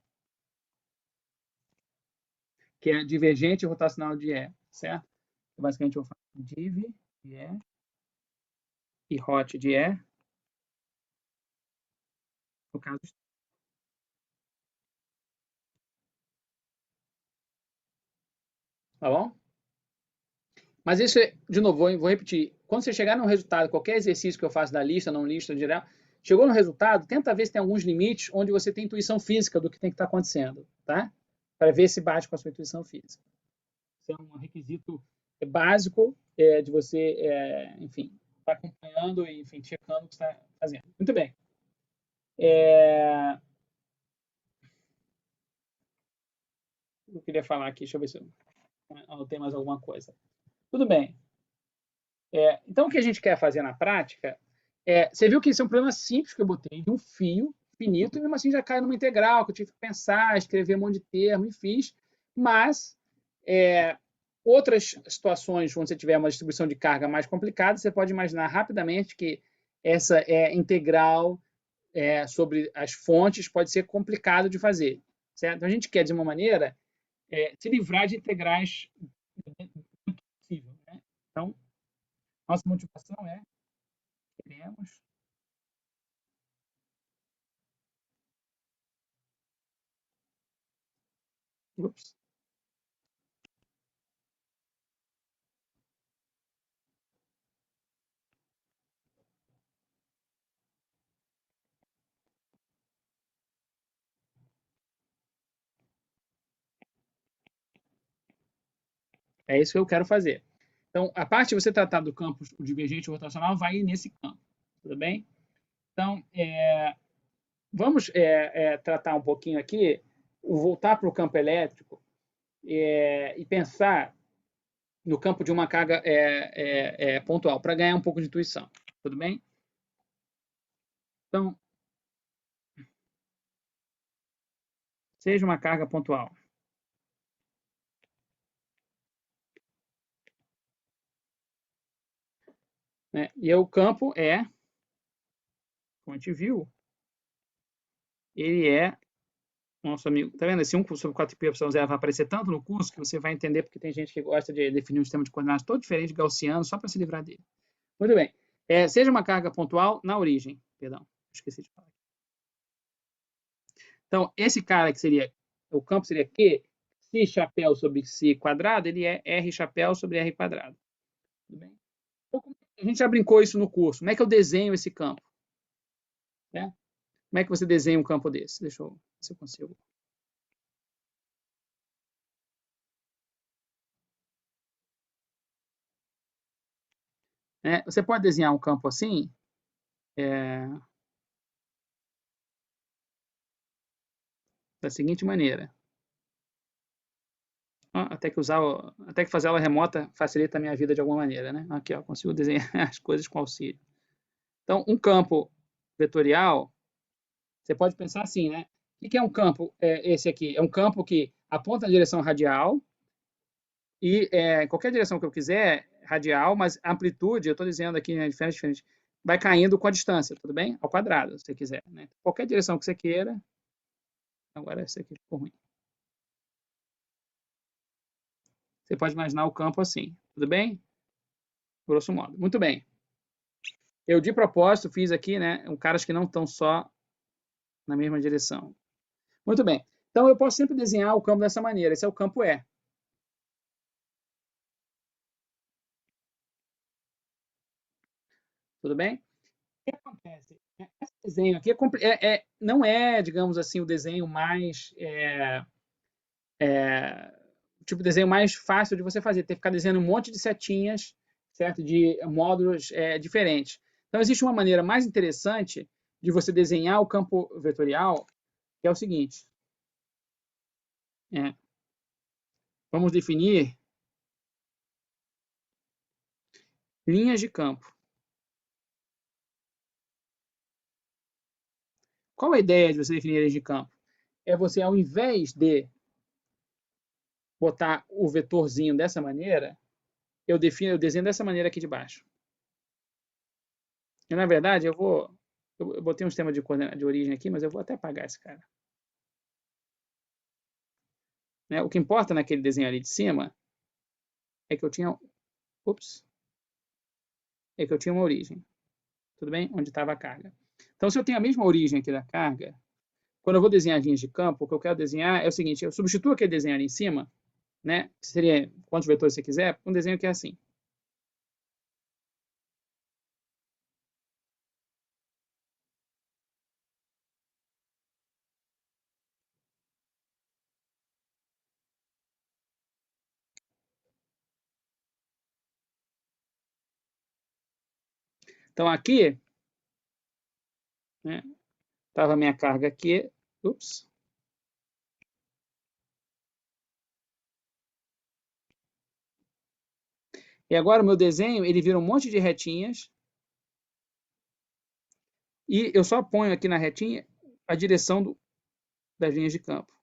que é divergente rotacional de E, certo? Então, basicamente eu vou falar div de E e hot de E, no caso. Tá bom? Mas isso, de novo, vou repetir. Quando você chegar no resultado, qualquer exercício que eu faço da lista, não lista, geral, chegou no resultado, tenta ver se tem alguns limites onde você tem intuição física do que tem que estar acontecendo, tá? Para ver se bate com a sua intuição física. Isso é um requisito básico de você, enfim, estar acompanhando e, enfim, checando o que está fazendo. Muito bem. Eu queria falar aqui, deixa eu ver se eu anotei mais alguma coisa. Tudo bem. Então, o que a gente quer fazer na prática você viu que esse é um problema simples que eu botei de um fio finito, e mesmo assim já cai numa integral, que eu tive que pensar, escrever um monte de termo e fiz, mas outras situações onde você tiver uma distribuição de carga mais complicada, você pode imaginar rapidamente que essa integral sobre as fontes pode ser complicado de fazer, certo? Então, a gente quer, de uma maneira, se livrar de integrais muito possível, né? Então, nossa motivação queremos Ups. É isso que eu quero fazer. Então, a parte de você tratar do campo divergente rotacional vai nesse campo, tudo bem? Então, vamos tratar um pouquinho aqui, voltar para o campo elétrico e pensar no campo de uma carga pontual, para ganhar um pouco de intuição, tudo bem? Então, seja uma carga pontual. Né? E o campo é, como a gente viu, ele é nosso amigo. Tá vendo? Esse 1 sobre 4π0 vai aparecer tanto no curso que você vai entender porque tem gente que gosta de definir um sistema de coordenadas todo diferente, gaussiano, só para se livrar dele. Muito bem. Seja uma carga pontual na origem. Perdão, esqueci de falar. Então, esse cara que seria, o campo seria Q, si chapéu sobre si quadrado, ele é R chapéu sobre R quadrado. Tudo bem? Então, a gente já brincou isso no curso. Como é que eu desenho esse campo? Né? Como é que você desenha um campo desse? Deixa eu ver se eu consigo. Você pode desenhar um campo assim, da seguinte maneira. Até que fazer aula remota facilita a minha vida de alguma maneira, né? Aqui, ó, consigo desenhar as coisas com auxílio. Então, um campo vetorial, você pode pensar assim, né? O que é um campo? Esse aqui é um campo que aponta na direção radial e qualquer direção que eu quiser, radial, mas a amplitude, eu estou dizendo aqui, né, diferente, vai caindo com a distância, tudo bem? Ao quadrado, se você quiser. Né? Qualquer direção que você queira. Agora, esse aqui ficou ruim. Você pode imaginar o campo assim, tudo bem? Grosso modo. Muito bem. Eu, de propósito, fiz aqui, né, caras que não estão só na mesma direção. Muito bem. Então, eu posso sempre desenhar o campo dessa maneira. Esse é o campo E. Tudo bem? O que acontece? Esse desenho aqui não é, digamos assim, o desenho mais... o tipo de desenho mais fácil de você fazer. Ter que ficar desenhando um monte de setinhas, certo? De módulos diferentes. Então, existe uma maneira mais interessante de você desenhar o campo vetorial, que é o seguinte. Vamos definir linhas de campo. Qual a ideia de você definir linhas de campo? É você, ao invés de botar o vetorzinho dessa maneira, eu desenho dessa maneira aqui de baixo. E, na verdade, eu botei um sistema de coordenada de origem aqui, mas eu vou até apagar esse cara. O que importa naquele desenho ali de cima é que eu tinha... É que eu tinha uma origem. Tudo bem? Onde estava a carga. Então, se eu tenho a mesma origem aqui da carga, quando eu vou desenhar as linhas de campo, o que eu quero desenhar é o seguinte, eu substituo aquele desenho ali em cima, né, que seria quantos vetores você quiser, um desenho que é assim. Então, aqui, né, estava a minha carga aqui. E agora o meu desenho, ele vira um monte de retinhas. E eu só ponho aqui na retinha a direção das linhas de campo.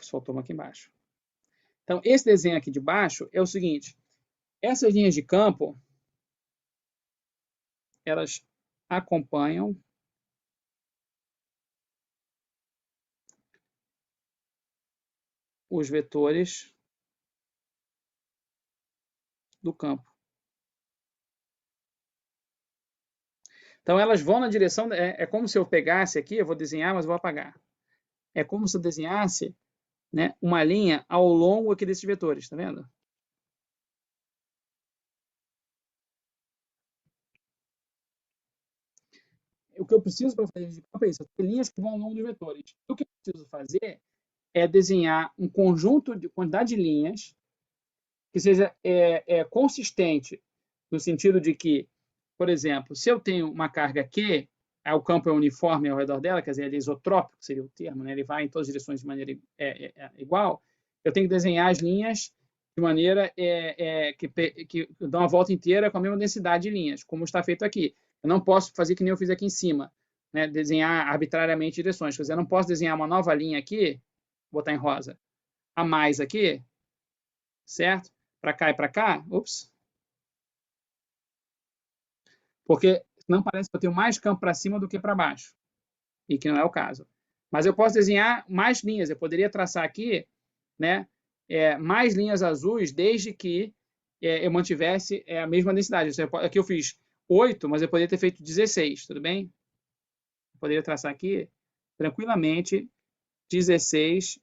Faltou uma aqui embaixo. Então, esse desenho aqui de baixo é o seguinte. Essas linhas de campo, elas acompanham os vetores do campo. Então, elas vão na direção... É como se eu pegasse aqui, eu vou desenhar, mas vou apagar. É como se eu desenhasse, né, uma linha ao longo aqui desses vetores, tá vendo? O que eu preciso para fazer de campo é isso, linhas que vão ao longo dos vetores. O que eu preciso fazer é desenhar um conjunto de quantidade de linhas que seja consistente, no sentido de que, por exemplo, se eu tenho uma carga Q, o campo é uniforme ao redor dela, quer dizer, ele é isotrópico, seria o termo, né? Ele vai em todas as direções de maneira igual, eu tenho que desenhar as linhas de maneira que dão a volta inteira com a mesma densidade de linhas, como está feito aqui. Eu não posso fazer que nem eu fiz aqui em cima, né? Desenhar arbitrariamente direções. Quer dizer, eu não posso desenhar uma nova linha aqui, botar em rosa, a mais aqui, certo? Para cá e para cá, ups. Porque não parece que eu tenho mais campo para cima do que para baixo, e que não é o caso. Mas eu posso desenhar mais linhas, eu poderia traçar aqui, né, mais linhas azuis, desde que eu mantivesse a mesma densidade. Aqui eu fiz 8, mas eu poderia ter feito 16, tudo bem? Eu poderia traçar aqui, tranquilamente, 16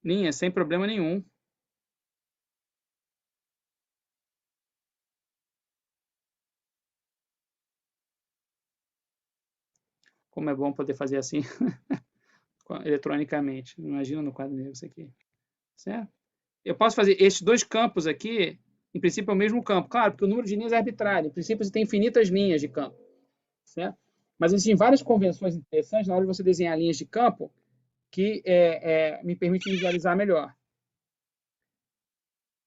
linhas, sem problema nenhum. Como é bom poder fazer assim, eletronicamente. Imagina no quadro negro isso aqui. Certo? Eu posso fazer esses dois campos aqui, em princípio é o mesmo campo. Claro, porque o número de linhas é arbitrário. Em princípio você tem infinitas linhas de campo. Certo? Mas existem várias convenções interessantes na hora de você desenhar linhas de campo que me permitem visualizar melhor.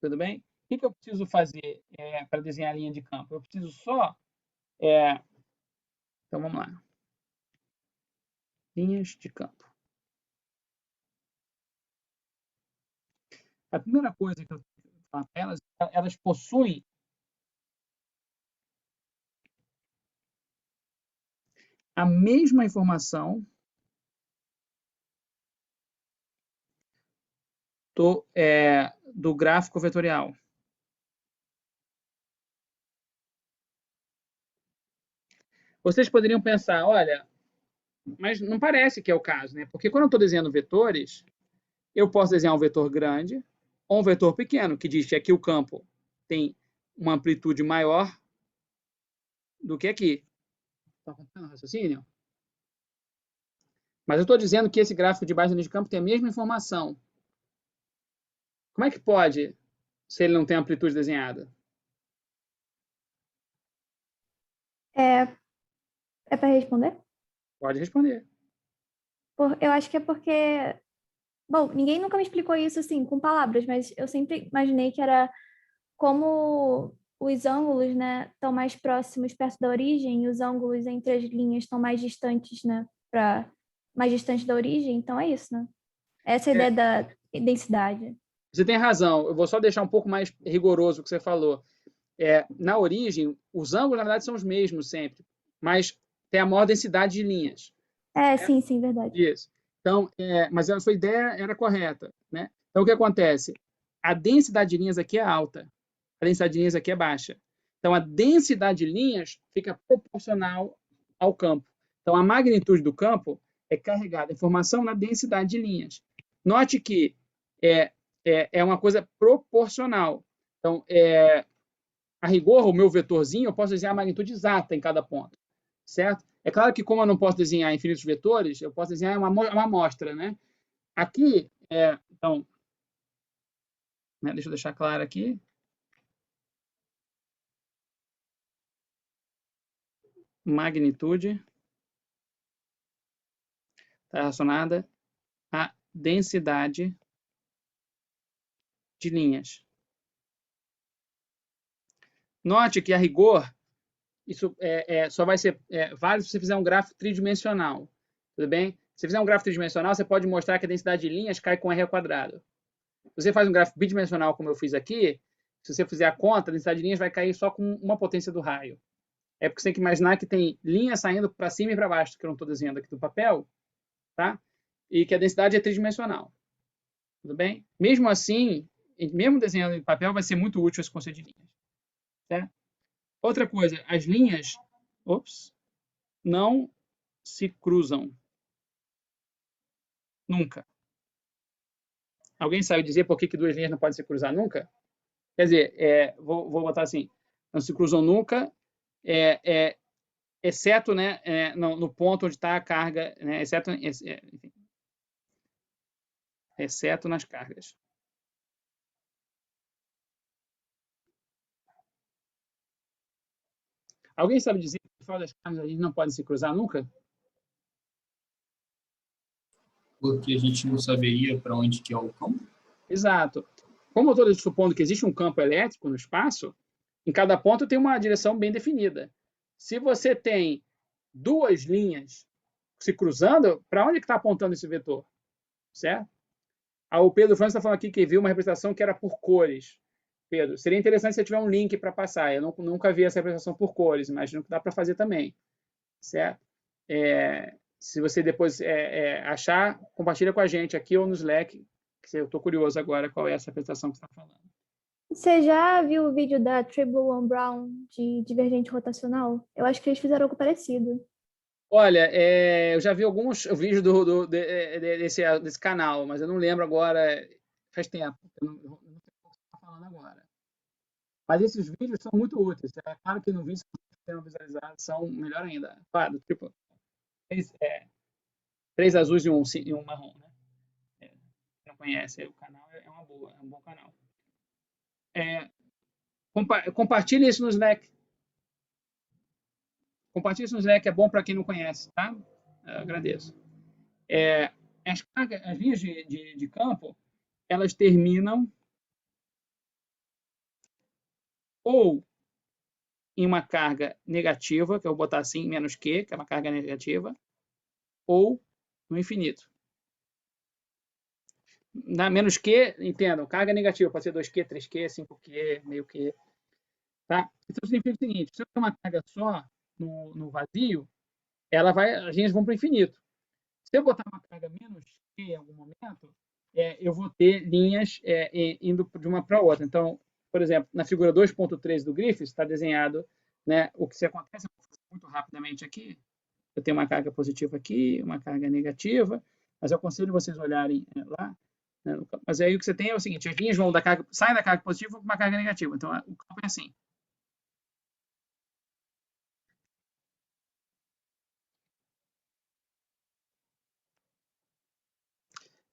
Tudo bem? O que eu preciso fazer para desenhar a linha de campo? Eu preciso só... Então, vamos lá. Linhas de campo. A primeira coisa que eu tenho que falar para elas possuem a mesma informação do gráfico vetorial. Vocês poderiam pensar, olha, mas não parece que é o caso, né? Porque quando eu estou desenhando vetores, eu posso desenhar um vetor grande ou um vetor pequeno, que diz que aqui o campo tem uma amplitude maior do que aqui. Está acompanhando o raciocínio? Mas eu estou dizendo que esse gráfico de baixa linha de campo tem a mesma informação. Como é que pode, se ele não tem amplitude desenhada? É para responder? Pode responder. Eu acho que é porque... Bom, ninguém nunca me explicou isso assim, com palavras, mas eu sempre imaginei que era como os ângulos, né, estão mais próximos perto da origem, e os ângulos entre as linhas estão mais distantes, né, mais distantes da origem, então é isso, né? Essa é a ideia da densidade. Você tem razão. Eu vou só deixar um pouco mais rigoroso o que você falou. Na origem, os ângulos, na verdade, são os mesmos sempre, mas tem a maior densidade de linhas. Sim, verdade. Isso. Então, mas a sua ideia era correta, né? Então, o que acontece? A densidade de linhas aqui é alta, a densidade de linhas aqui é baixa. Então, a densidade de linhas fica proporcional ao campo. Então, a magnitude do campo é carregada a informação na densidade de linhas. Note que é uma coisa proporcional. Então, a rigor, o meu vetorzinho, eu posso desenhar a magnitude exata em cada ponto, certo? É claro que, como eu não posso desenhar infinitos vetores, eu posso desenhar uma amostra, né? Aqui, então, né, deixa eu deixar claro aqui. Magnitude está relacionada à densidade de linhas. Note que, a rigor, isso só vai ser válido se você fizer um gráfico tridimensional. Tudo bem? Se fizer um gráfico tridimensional, você pode mostrar que a densidade de linhas cai com R ao quadrado. Se você faz um gráfico bidimensional, como eu fiz aqui, se você fizer a conta, a densidade de linhas vai cair só com uma potência do raio. É porque você tem que imaginar que tem linhas saindo para cima e para baixo, que eu não estou desenhando aqui no papel, tá? E que a densidade é tridimensional. Tudo bem? Mesmo assim, mesmo desenhando em papel, vai ser muito útil esse conceito de linhas. Certo? Outra coisa, as linhas não se cruzam. Nunca. Alguém sabe dizer por que duas linhas não podem se cruzar nunca? Quer dizer, vou botar assim, não se cruzam nunca, exceto, né, no ponto onde está a carga, né, exceto nas cargas. Alguém sabe dizer que fora das cargas a gente não pode se cruzar nunca? Porque a gente não saberia para onde que é o campo. Exato. como eu estou supondo que existe um campo elétrico no espaço, em cada ponto tem uma direção bem definida. Se você tem duas linhas se cruzando, para onde que está apontando esse vetor? Certo? O Pedro França está falando aqui que viu uma representação que era por cores. Pedro, seria interessante se você tiver um link para passar. Eu nunca vi essa representação por cores, imagino que dá para fazer também. Certo? Se você depois achar, compartilha com a gente aqui ou no Slack, que eu estou curioso agora qual é essa representação que você está falando. Você já viu o vídeo da Tribble Brown de divergente rotacional? Eu acho que eles fizeram algo parecido. Olha, eu já vi alguns vídeos desse canal, mas eu não lembro agora, faz tempo, eu não sei o que você está falando agora. Mas esses vídeos são muito úteis. É claro que no vídeo, se você não visualizar, são melhor ainda. Claro, tipo, três azuis e um marrom, né? Quem não conhece o canal, é um bom canal. Compartilhe isso no Slack. Compartilhe isso no Slack, é bom para quem não conhece, tá? Eu agradeço. As linhas de campo, elas terminam ou em uma carga negativa, que eu vou botar assim, menos Q, que é uma carga negativa, ou no infinito. Menos Q, entendam, carga negativa pode ser 2Q, 3Q, 5Q, meio Q. Tá? Isso significa o seguinte, se eu tenho uma carga só no vazio, as linhas vão para o infinito. Se eu botar uma carga menos Q em algum momento, eu vou ter linhas indo de uma para outra. Então, por exemplo, na figura 2.3 do Griffiths, está desenhado, né, o que se acontece, eu vou fazer muito rapidamente aqui. Eu tenho uma carga positiva aqui, uma carga negativa, mas eu aconselho vocês olharem lá. Né, mas aí o que você tem é o seguinte, as linhas saem da carga positiva para uma carga negativa. Então, o campo é assim.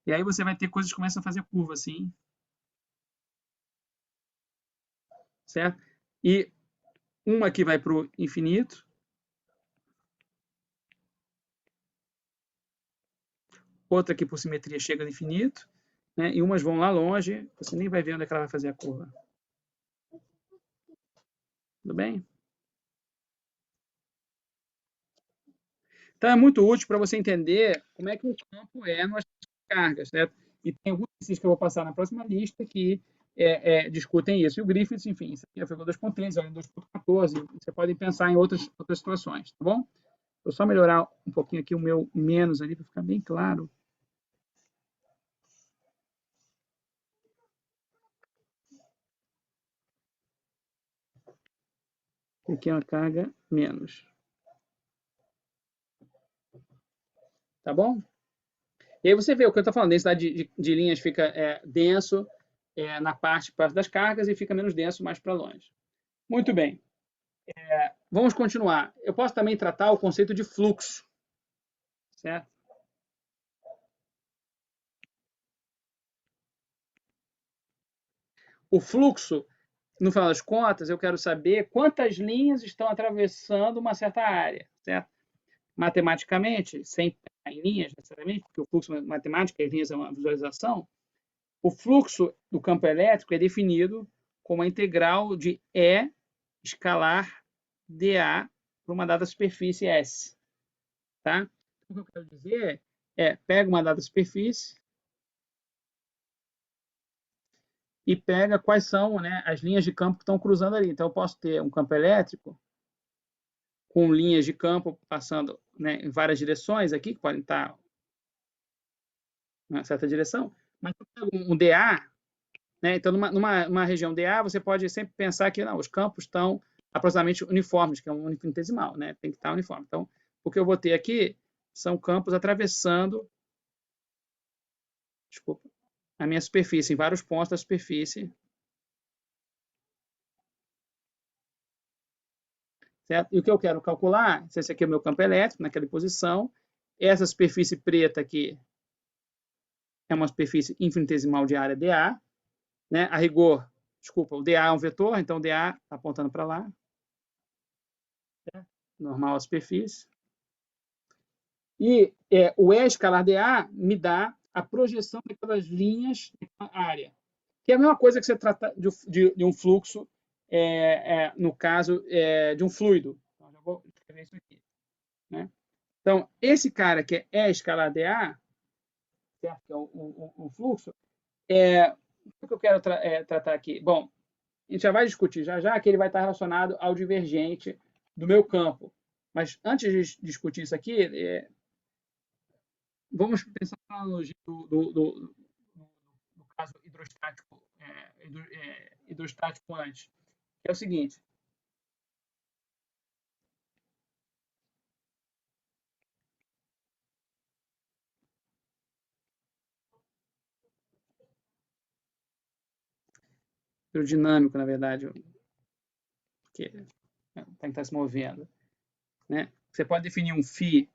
E aí você vai ter coisas que começam a fazer curva assim. Certo? E uma aqui vai para o infinito. Outra aqui por simetria chega no infinito. Né? E umas vão lá longe. Você nem vai ver onde é que ela vai fazer a curva. Tudo bem? Então é muito útil para você entender como é que o campo é nas cargas. Certo? E tem alguns exercícios que eu vou passar na próxima lista que discutem isso. E o Griffiths, enfim, isso aqui é a figura 2.13, olha 2.14. Você pode pensar em outras situações, tá bom? Vou só melhorar um pouquinho aqui o meu menos ali para ficar bem claro. Aqui é uma carga menos. Tá bom? E aí você vê o que eu estou falando, a densidade de linhas fica denso na parte perto das cargas e fica menos denso mais para longe. Muito bem. Vamos continuar. Eu posso também tratar o conceito de fluxo. Certo? O fluxo, no final das contas, eu quero saber quantas linhas estão atravessando uma certa área. Certo? Matematicamente, sem em linhas necessariamente, porque o fluxo matemático, as linhas é uma visualização, o fluxo do campo elétrico é definido como a integral de E escalar dA para uma dada superfície S. Tá? O que eu quero dizer pega uma dada superfície e pega quais são, né, as linhas de campo que estão cruzando ali. Então, eu posso ter um campo elétrico com linhas de campo passando, né, em várias direções aqui, que podem estar em uma certa direção, mas eu pego um dA, né, então numa região dA você pode sempre pensar que não, os campos estão aproximadamente uniformes, que é um infinitesimal, né, tem que estar uniforme. Então, o que eu vou ter aqui são campos atravessando, a minha superfície, em vários pontos da superfície. Certo? E o que eu quero calcular, se esse aqui é o meu campo elétrico, naquela posição, essa superfície preta aqui é uma superfície infinitesimal de área dA, né? A rigor, desculpa, o dA é um vetor, então o dA está apontando para lá. Certo? Normal a superfície. E o E escalar dA me dá a projeção daquelas linhas na área. que é a mesma coisa que você trata de um fluxo, no caso de um fluido. Então, já vou escrever isso aqui, né? Então, esse cara que é E escalar dA, certo? Que é o fluxo, o que eu quero tratar aqui? Bom, a gente já vai discutir já que ele vai estar relacionado ao divergente do meu campo. Mas antes de discutir isso aqui, vamos pensar na analogia do caso hidrostático, hidrostático antes, que é o seguinte. Hidrodinâmico, na verdade, porque tem que estar se movendo, né? Você pode definir um φ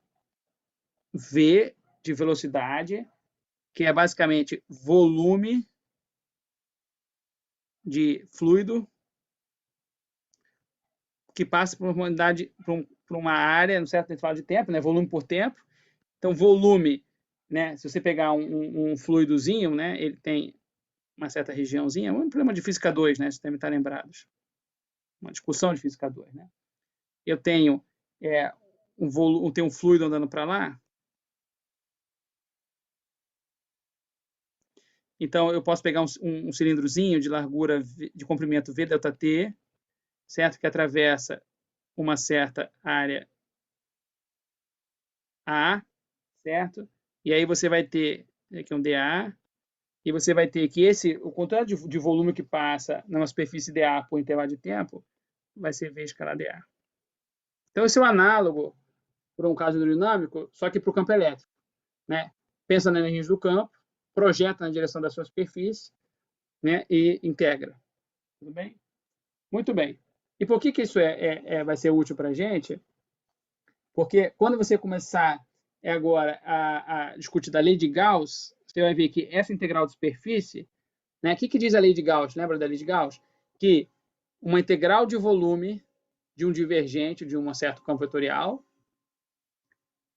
V de velocidade, que é basicamente volume de fluido que passa por uma unidade, por uma área, num certo intervalo de tempo, né? Volume por tempo. Então, volume, né? Se você pegar um fluidozinho, né? Ele tem uma certa regiãozinha, um problema de física 2, né? Vocês devem estar lembrados. Uma discussão de física 2, né? Eu tenho um fluido andando para lá. Então, eu posso pegar um cilindrozinho de largura, de comprimento V ΔT, certo? Que atravessa uma certa área A, certo? E aí você vai ter aqui um dA, e você vai ter que o quantidade de volume que passa numa superfície dA por intervalo de tempo vai ser V escalar dA. Então, esse é o análogo para um caso hidrodinâmico, só que para o campo elétrico, né? Pensa nas energias do campo, projeta na direção da sua superfície, né? E integra. Tudo bem? Muito bem. E por que isso vai ser útil para a gente? Porque quando você começar agora a discutir da lei de Gauss, você vai ver que essa integral de superfície, né? O que diz a lei de Gauss? Lembra da lei de Gauss? Que uma integral de volume de um divergente de um certo campo vetorial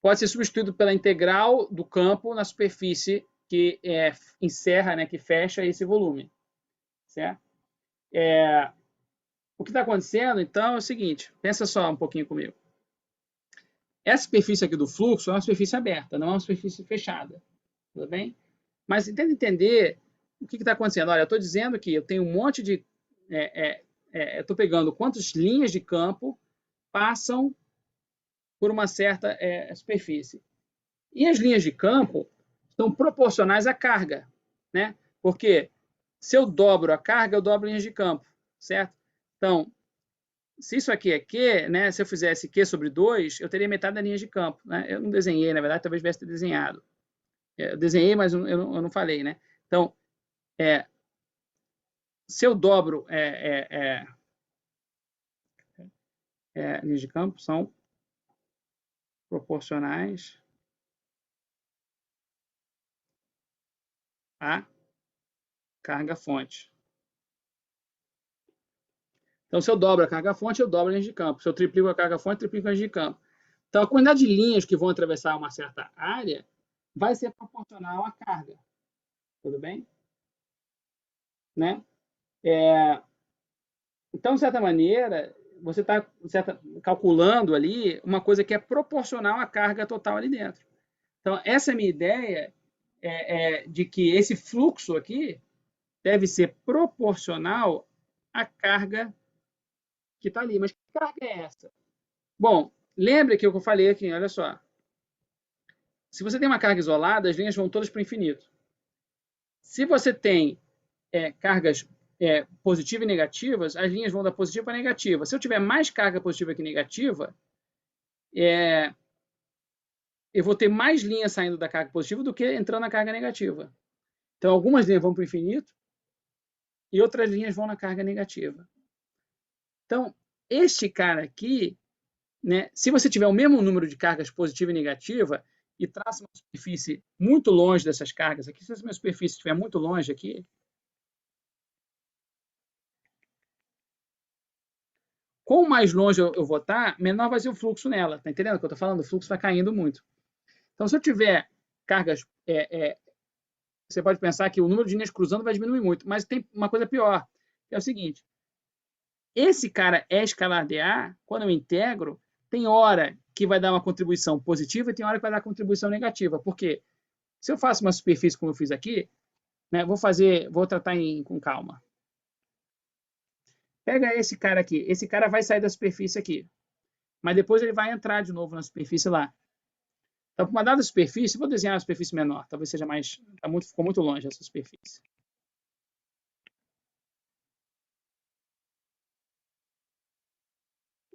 pode ser substituído pela integral do campo na superfície que encerra, né, que fecha esse volume, certo? O que está acontecendo, então, é o seguinte, pensa só um pouquinho comigo. Essa superfície aqui do fluxo é uma superfície aberta, não é uma superfície fechada, tudo bem? Mas tenta entender o que está acontecendo. Olha, eu estou dizendo que eu tenho um monte de... eu estou pegando quantas linhas de campo passam por uma certa superfície. E as linhas de campo são proporcionais à carga, né? Porque se eu dobro a carga, eu dobro linhas de campo, certo? Então, se isso aqui é Q, né? Se eu fizesse Q sobre 2, eu teria metade da linha de campo, né? Eu não desenhei, na verdade, talvez tivesse desenhado. Eu desenhei, mas eu não falei, né? Então, se eu dobro linhas de campo, são proporcionais à carga-fonte. Então, se eu dobro a carga-fonte, eu dobro a linha de campo. Se eu triplico a carga-fonte, triplico a linha de campo. Então, a quantidade de linhas que vão atravessar uma certa área vai ser proporcional à carga. Tudo bem? Né? Então, de certa maneira, você está calculando ali uma coisa que é proporcional à carga total ali dentro. Então, essa é a minha ideia de que esse fluxo aqui deve ser proporcional à carga que está ali. Mas que carga é essa? Bom, lembre que eu falei aqui, olha só. Se você tem uma carga isolada, as linhas vão todas para o infinito. Se você tem cargas positivas e negativas, as linhas vão da positiva para a negativa. Se eu tiver mais carga positiva que negativa, eu vou ter mais linhas saindo da carga positiva do que entrando na carga negativa. Então, algumas linhas vão para o infinito e outras linhas vão na carga negativa. Então, este cara aqui, né, se você tiver o mesmo número de cargas positiva e negativa e traça uma superfície muito longe dessas cargas aqui, se essa minha superfície estiver muito longe aqui, quanto mais longe eu vou estar, menor vai ser o fluxo nela. Tá entendendo o que eu estou falando? O fluxo vai caindo muito. Então, se eu tiver cargas você pode pensar que o número de linhas cruzando vai diminuir muito, mas tem uma coisa pior, que é o seguinte, esse cara é escalar dA, quando eu integro, tem hora que vai dar uma contribuição positiva e tem hora que vai dar contribuição negativa. Por quê? Se eu faço uma superfície como eu fiz aqui, né, vou tratar com calma. Pega esse cara aqui. Esse cara vai sair da superfície aqui. Mas depois ele vai entrar de novo na superfície lá. Então, para uma dada superfície, vou desenhar uma superfície menor. Talvez seja mais... ficou muito longe essa superfície.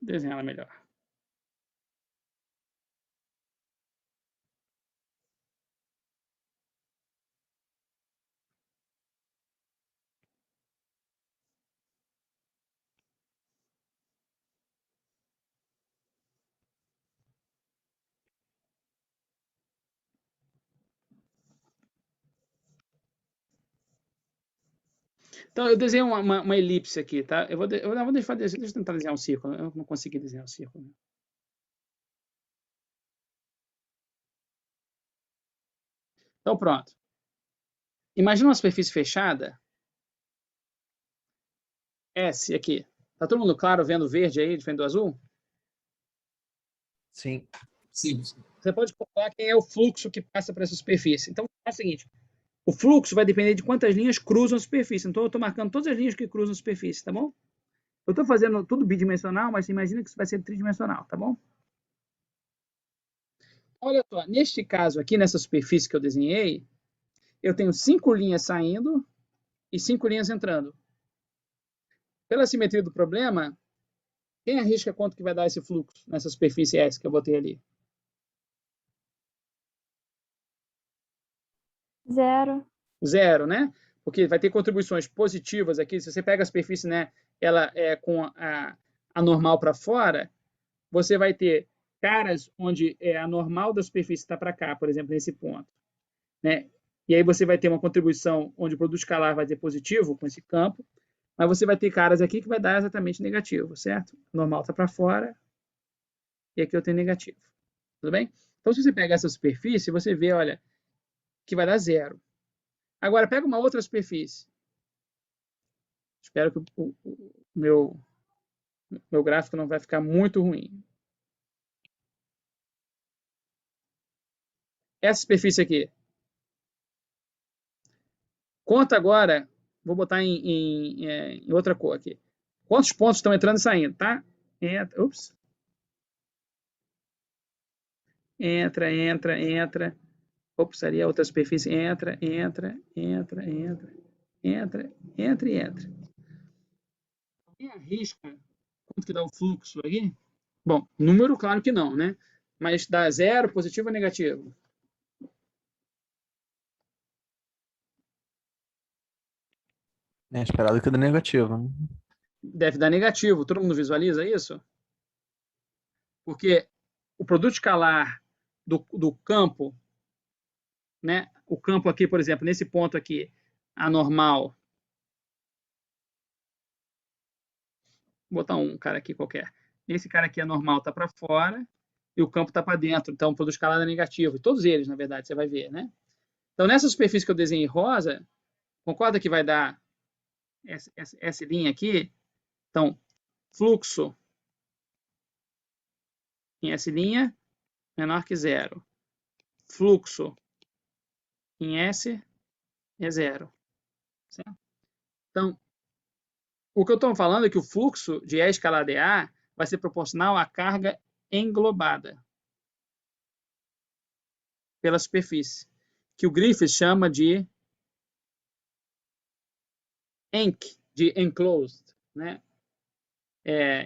Vou desenhar ela melhor. Então, eu desenhei uma elipse aqui, tá? Deixa eu tentar desenhar um círculo. Eu não consegui desenhar um círculo. Então, pronto. Imagina uma superfície fechada. S aqui. Tá todo mundo claro vendo o verde aí, diferente do azul? Sim. Sim. Você pode calcular quem é o fluxo que passa por essa superfície. Então, é o seguinte. O fluxo vai depender de quantas linhas cruzam a superfície. Então, eu estou marcando todas as linhas que cruzam a superfície, tá bom? Eu estou fazendo tudo bidimensional, mas imagina que isso vai ser tridimensional, tá bom? Olha só, neste caso aqui, nessa superfície que eu desenhei, eu tenho 5 linhas saindo e 5 linhas entrando. Pela simetria do problema, quem arrisca quanto que vai dar esse fluxo nessa superfície S que eu botei ali? 0. 0, né? Porque vai ter contribuições positivas aqui. Se você pega a superfície, né, ela é com a normal para fora, você vai ter caras onde a normal da superfície está para cá, por exemplo, nesse ponto, né? E aí você vai ter uma contribuição onde o produto escalar vai ser positivo com esse campo, mas você vai ter caras aqui que vai dar exatamente negativo, certo? O normal está para fora e aqui eu tenho negativo. Tudo bem? Então, se você pegar essa superfície, você vê, olha, que vai dar 0. Agora, pega uma outra superfície. Espero que o meu gráfico não vai ficar muito ruim. Essa superfície aqui. Conta agora, vou botar em outra cor aqui. Quantos pontos estão entrando e saindo, tá? Ups. Entra. Ops, ali é outra superfície. Entra. Alguém arrisca quanto que dá o fluxo aqui? Bom, número, claro que não, né? Mas dá 0, positivo ou negativo? É esperado que dê negativo. Deve dar negativo. Todo mundo visualiza isso? Porque o produto escalar do campo, né? O campo aqui, por exemplo, nesse ponto aqui, anormal. Vou botar um cara aqui qualquer. Esse cara aqui anormal está para fora e o campo está para dentro. Então, o produto escalar é negativo. E todos eles, na verdade, você vai ver, né? Então, nessa superfície que eu desenhei rosa, concorda que vai dar essa linha aqui? Então, fluxo em S' menor que 0. Fluxo em S é 0. Certo? Então, o que eu estou falando é que o fluxo de E escalar dA vai ser proporcional à carga englobada pela superfície, que o Griffiths chama de ENC, de enclosed, né?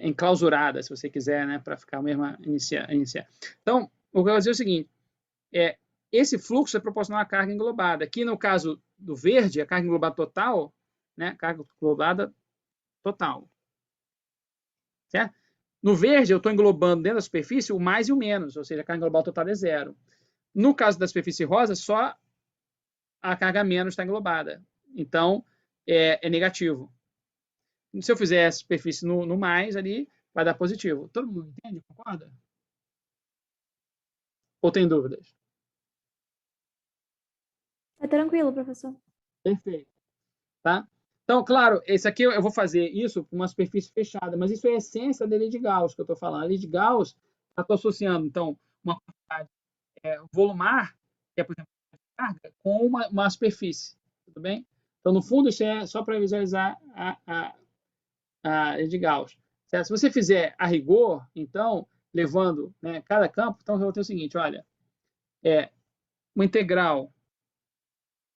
Enclausurada, se você quiser, né? Para ficar mesmo iniciar. Então, o que eu vou dizer é o seguinte, esse fluxo é proporcional à carga englobada. Aqui, no caso do verde, a carga englobada total, né? Carga englobada total. Certo? No verde, eu estou englobando dentro da superfície o mais e o menos, ou seja, a carga englobada total é 0. No caso da superfície rosa, só a carga menos está englobada. Então, é negativo. Se eu fizer a superfície no mais ali, vai dar positivo. Todo mundo entende? Concorda? Ou tem dúvidas? Tá tranquilo, professor. Perfeito. Tá? Então, claro, esse aqui eu vou fazer isso com uma superfície fechada, mas isso é a essência da lei de Gauss que eu estou falando. A lei de Gauss, eu estou associando, então, uma quantidade volumar, que é, por exemplo, a carga, com uma superfície. Tudo bem? Então, no fundo, isso é só para visualizar a lei de Gauss. Certo? Se você fizer a rigor, então, levando, né, cada campo, então eu vou ter o seguinte, olha, uma integral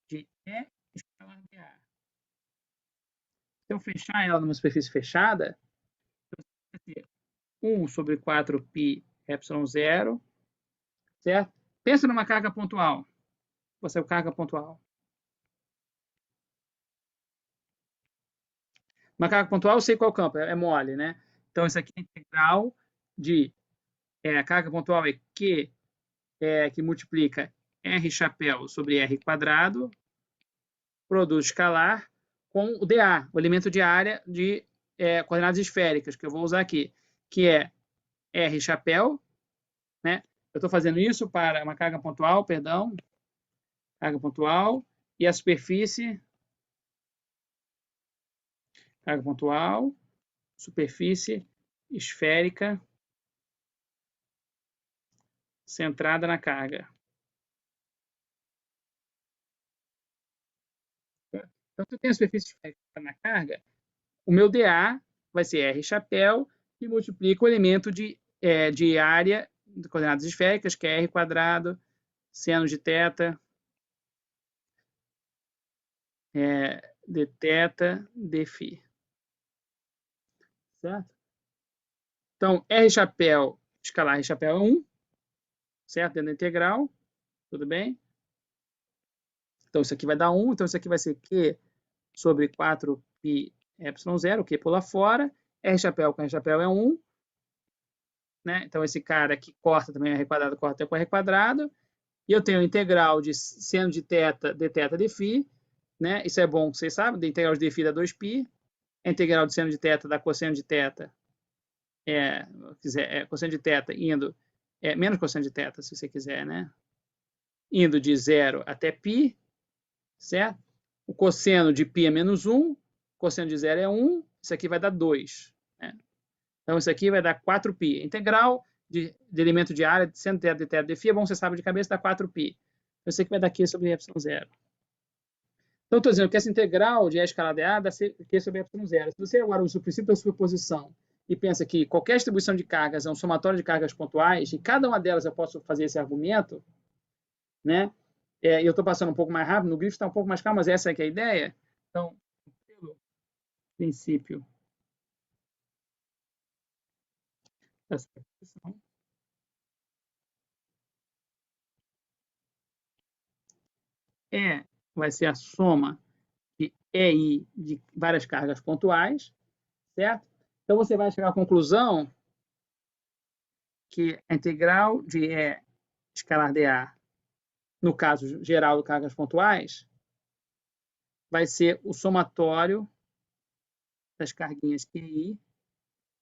de E escalar de A. Se eu fechar ela numa superfície fechada, vai ter 1 sobre 4π epsilon zero, certo? Pensa numa carga pontual. Você é carga pontual. Uma carga pontual, eu sei qual campo, é mole, né? Então, isso aqui é integral de... a carga pontual é Q, que multiplica R chapéu sobre R quadrado, produto escalar, com o dA, o elemento de área de coordenadas esféricas, que eu vou usar aqui, que é R chapéu, né? Eu estou fazendo isso para uma carga pontual, perdão, carga pontual, e a superfície, carga pontual, superfície esférica centrada na carga. Então, se eu tenho a superfície esférica na carga, o meu dA vai ser R chapéu, que multiplica o elemento de área de coordenadas esféricas, que é R quadrado, seno de θ, de θ, de φ. Certo? Então, R chapéu, escalar R chapéu é 1, certo? Dentro da integral, tudo bem? Então, isso aqui vai dar 1, então isso aqui vai ser Q sobre 4π epsilon zero, Q por lá fora, R chapéu com R chapéu é 1, né? Então, esse cara aqui corta também R quadrado, corta com R quadrado, e eu tenho a integral de seno de θ, de θ, de φ, né? Isso é bom, vocês sabem, da integral de φ dá 2π, a integral de seno de θ dá cosseno de θ, cosseno de θ indo, menos cosseno de θ, se você quiser, né? Indo de 0 até π, certo? O cosseno de π é menos 1, o cosseno de 0 é 1, isso aqui vai dar 2, né? Então, isso aqui vai dar 4π. Integral de elemento de área de seno de θ, de θ, de φ, é bom, você sabe de cabeça, dá 4π. Então, isso aqui vai dar Q sobre epsilon zero. Então, estou dizendo que essa integral de E escalada de A dá Q sobre epsilon zero. Se você agora usa o princípio da superposição e pensa que qualquer distribuição de cargas é um somatório de cargas pontuais, e cada uma delas eu posso fazer esse argumento, né? E eu estou passando um pouco mais rápido, no grifo está um pouco mais calmo, mas essa é que é a ideia. Então, pelo princípio da superposição, vai ser a soma de EI de várias cargas pontuais, certo? Então, você vai chegar à conclusão que a integral de E escalar dA, no caso geral de cargas pontuais, vai ser o somatório das carguinhas QI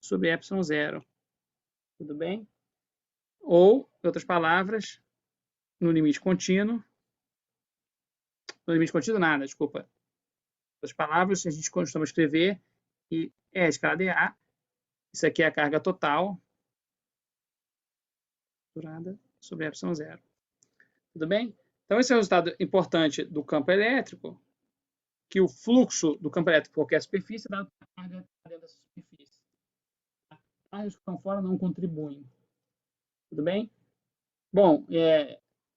sobre epsilon zero. Tudo bem? Ou, em outras palavras, no limite contínuo, nada, desculpa. Em outras palavras, a gente costuma escrever que E escalar dA, isso aqui é a carga total, sobre epsilon zero. Tudo bem? Então, esse é o resultado importante do campo elétrico, que o fluxo do campo elétrico por qualquer superfície é dado pela carga dentro dessa superfície. As cargas que estão fora não contribuem. Tudo bem? Bom,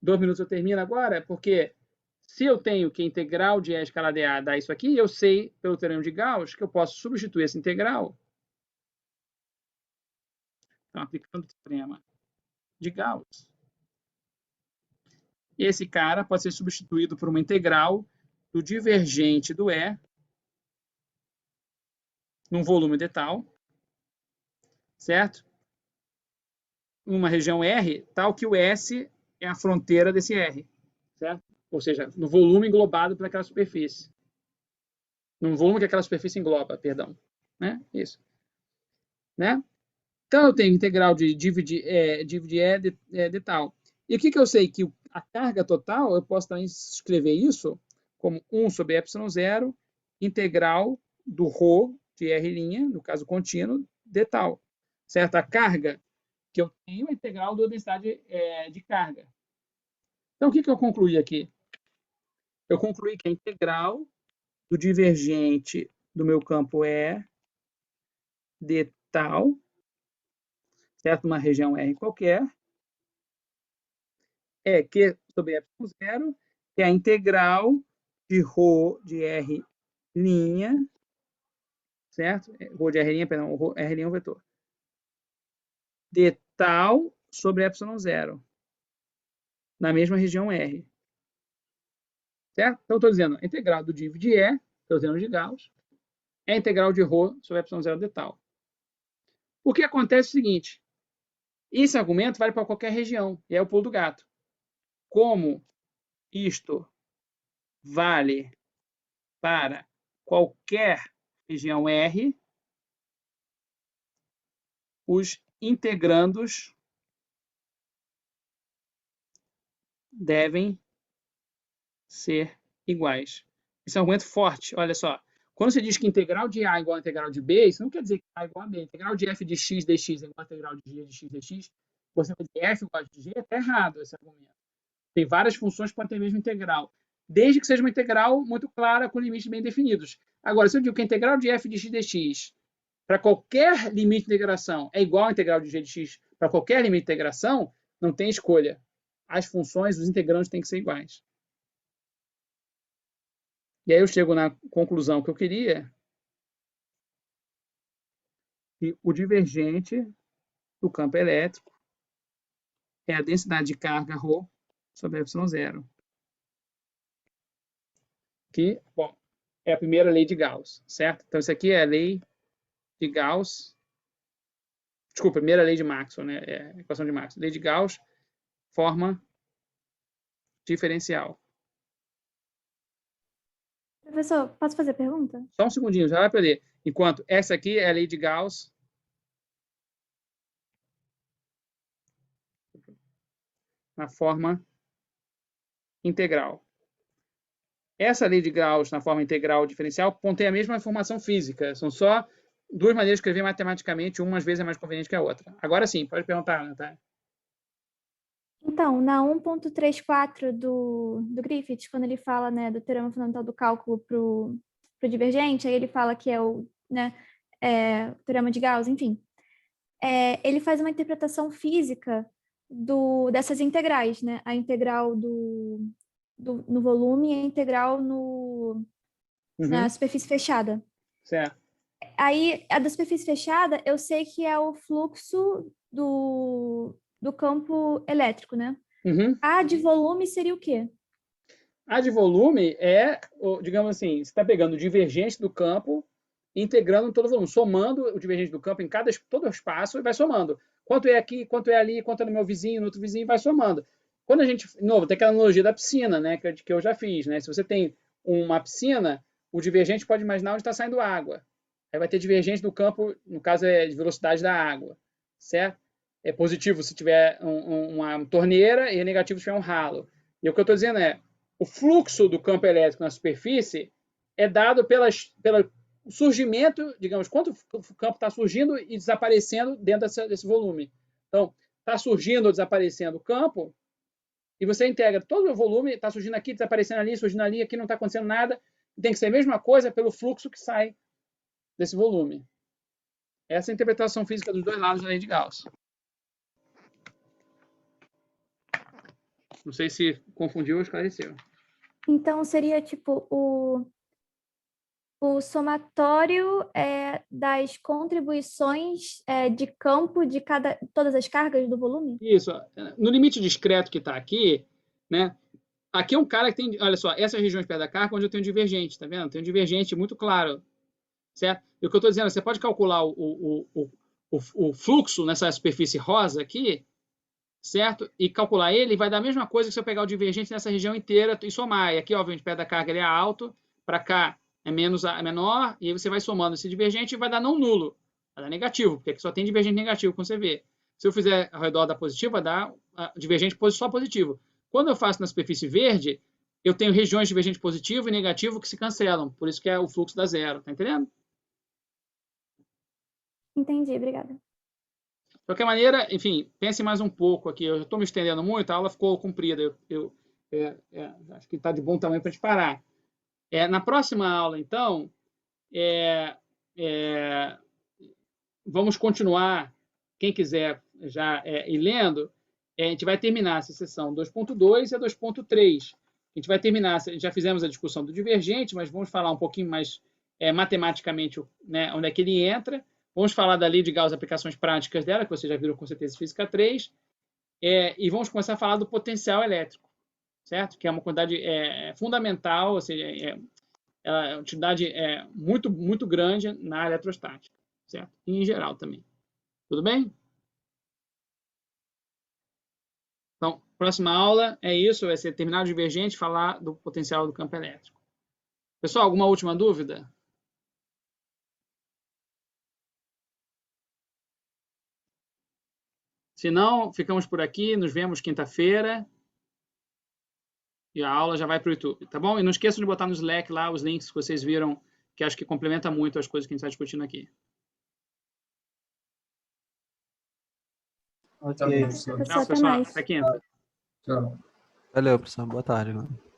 2 minutos eu termino agora, porque se eu tenho que a integral de E escalar dA dá isso aqui, eu sei, pelo teorema de Gauss, que eu posso substituir essa integral. Então, aplicando o teorema de Gauss, esse cara pode ser substituído por uma integral do divergente do E num volume de tal, certo? Numa região R, tal que o S é a fronteira desse R, certo? Ou seja, no volume englobado por aquela superfície. No volume que aquela superfície engloba, perdão. Né? Isso. Né? Então, eu tenho integral de dividir E de tal. E o que eu sei? Que a carga total, eu posso também escrever isso como 1 sobre ε0 integral do ρ de R', no caso contínuo, de tal. Certo? A carga que eu tenho é integral da densidade de carga. Então, o que eu concluí aqui? Eu concluí que a integral do divergente do meu campo E de tal, certo? Uma região R qualquer, é Q sobre ε0, que é a integral de ρ de R', certo? Rho de R', perdão, R' é um vetor. De tal sobre ε0, na mesma região R. Certo? Então, eu estou dizendo a integral do div de E, estou dizendo de Gauss, é a integral de ρ sobre ε0 de tal. O que acontece é o seguinte, esse argumento vale para qualquer região, e é o pulo do gato. Como isto vale para qualquer região R, os integrandos devem ser iguais. Esse é um argumento forte, olha só. Quando você diz que integral de A é igual a integral de B, isso não quer dizer que A é igual a B. Integral de f de x dx é igual a integral de g de x dx. Você vai dizer f igual a de g, está errado esse argumento. Tem várias funções que podem ter a mesma integral, desde que seja uma integral muito clara, com limites bem definidos. Agora, se eu digo que a integral de f de x dx para qualquer limite de integração é igual a integral de g de x para qualquer limite de integração, não tem escolha. As funções, os integrandos têm que ser iguais. E aí eu chego na conclusão que eu queria, que o divergente do campo elétrico é a densidade de carga ρ sobre ε0. Que, bom, é a primeira lei de Gauss, certo? Então, isso aqui é a lei de Gauss. Desculpa, a primeira lei de Maxwell, né? É a equação de Maxwell. Lei de Gauss, forma diferencial. Professor, posso fazer pergunta? Só um segundinho, já vai perder. Enquanto essa aqui é a lei de Gauss na forma integral. Essa lei de Gauss na forma integral diferencial contém a mesma informação física. São só duas maneiras de escrever matematicamente, uma às vezes é mais conveniente que a outra. Agora sim, pode perguntar, Natália. Então, na 1.34 do Griffith, quando ele fala, né, do teorema fundamental do cálculo para o divergente, aí ele fala que é o, né, o teorema de Gauss, enfim. Ele faz uma interpretação física dessas integrais, né? A integral no volume e a integral na superfície fechada. Certo. Aí, a da superfície fechada, eu sei que é o fluxo do campo elétrico, né? A de volume seria o quê? A de volume é, digamos assim, você está pegando o divergente do campo e integrando todo o volume, somando o divergente do campo em todo o espaço e vai somando. Quanto é aqui, quanto é ali, quanto é no meu vizinho, no outro vizinho, vai somando. Quando a gente, de novo, tem aquela analogia da piscina, né, que eu já fiz, né? Se você tem uma piscina, o divergente pode imaginar onde está saindo água. Aí vai ter divergente do campo, no caso é de velocidade da água, certo? É positivo se tiver uma torneira e é negativo se tiver um ralo. E o que eu estou dizendo é, o fluxo do campo elétrico na superfície é dado pelo surgimento, digamos, quanto o campo está surgindo e desaparecendo dentro desse volume. Então, está surgindo ou desaparecendo o campo, e você integra todo o volume, está surgindo aqui, desaparecendo ali, surgindo ali, aqui não está acontecendo nada, tem que ser a mesma coisa pelo fluxo que sai desse volume. Essa é a interpretação física dos dois lados da lei de Gauss. Não sei se confundiu ou esclareceu. Então, seria tipo o somatório das contribuições de campo de todas as cargas do volume? Isso. No limite discreto que está aqui, né? Aqui é um cara que tem, olha só, essas regiões perto da carga onde eu tenho divergente, tá vendo? Tem um divergente muito claro, certo? E o que eu estou dizendo, você pode calcular o fluxo nessa superfície rosa aqui, certo? E calcular ele vai dar a mesma coisa que se eu pegar o divergente nessa região inteira e somar. E aqui, obviamente, perto da carga ele é alto, para cá é menor, e aí você vai somando esse divergente e vai dar não nulo, vai dar negativo, porque aqui só tem divergente negativo, como você vê. Se eu fizer ao redor da positiva, vai dar divergente só positivo. Quando eu faço na superfície verde, eu tenho regiões divergentes positivo e negativo que se cancelam. Por isso que o fluxo dá zero. Tá entendendo? Entendi, obrigada. De qualquer maneira, enfim, pense mais um pouco aqui. Eu estou me estendendo muito, a aula ficou comprida. Acho que está de bom tamanho para a gente parar. Na próxima aula, então, vamos continuar. Quem quiser já ir lendo, a gente vai terminar essa sessão 2.2 e a 2.3. A gente vai terminar, já fizemos a discussão do divergente, mas vamos falar um pouquinho mais matematicamente, né, onde é que ele entra. Vamos falar da lei de Gauss, aplicações práticas dela, que vocês já viram com certeza em Física 3. E vamos começar a falar do potencial elétrico, certo? Que é uma quantidade fundamental, ou seja, é uma utilidade muito, muito grande na eletrostática, certo? E em geral também. Tudo bem? Então, próxima aula é isso, vai ser terminar o divergente, falar do potencial do campo elétrico. Pessoal, alguma última dúvida? Se não, ficamos por aqui, nos vemos quinta-feira. E a aula já vai para o YouTube, tá bom? E não esqueçam de botar no Slack lá os links que vocês viram, que acho que complementa muito as coisas que a gente está discutindo aqui. Ok. Tá bom, professor. Professor, Tchau, até pessoal. mais. Até quinta. Tchau. Valeu, professor. Boa tarde. Agora.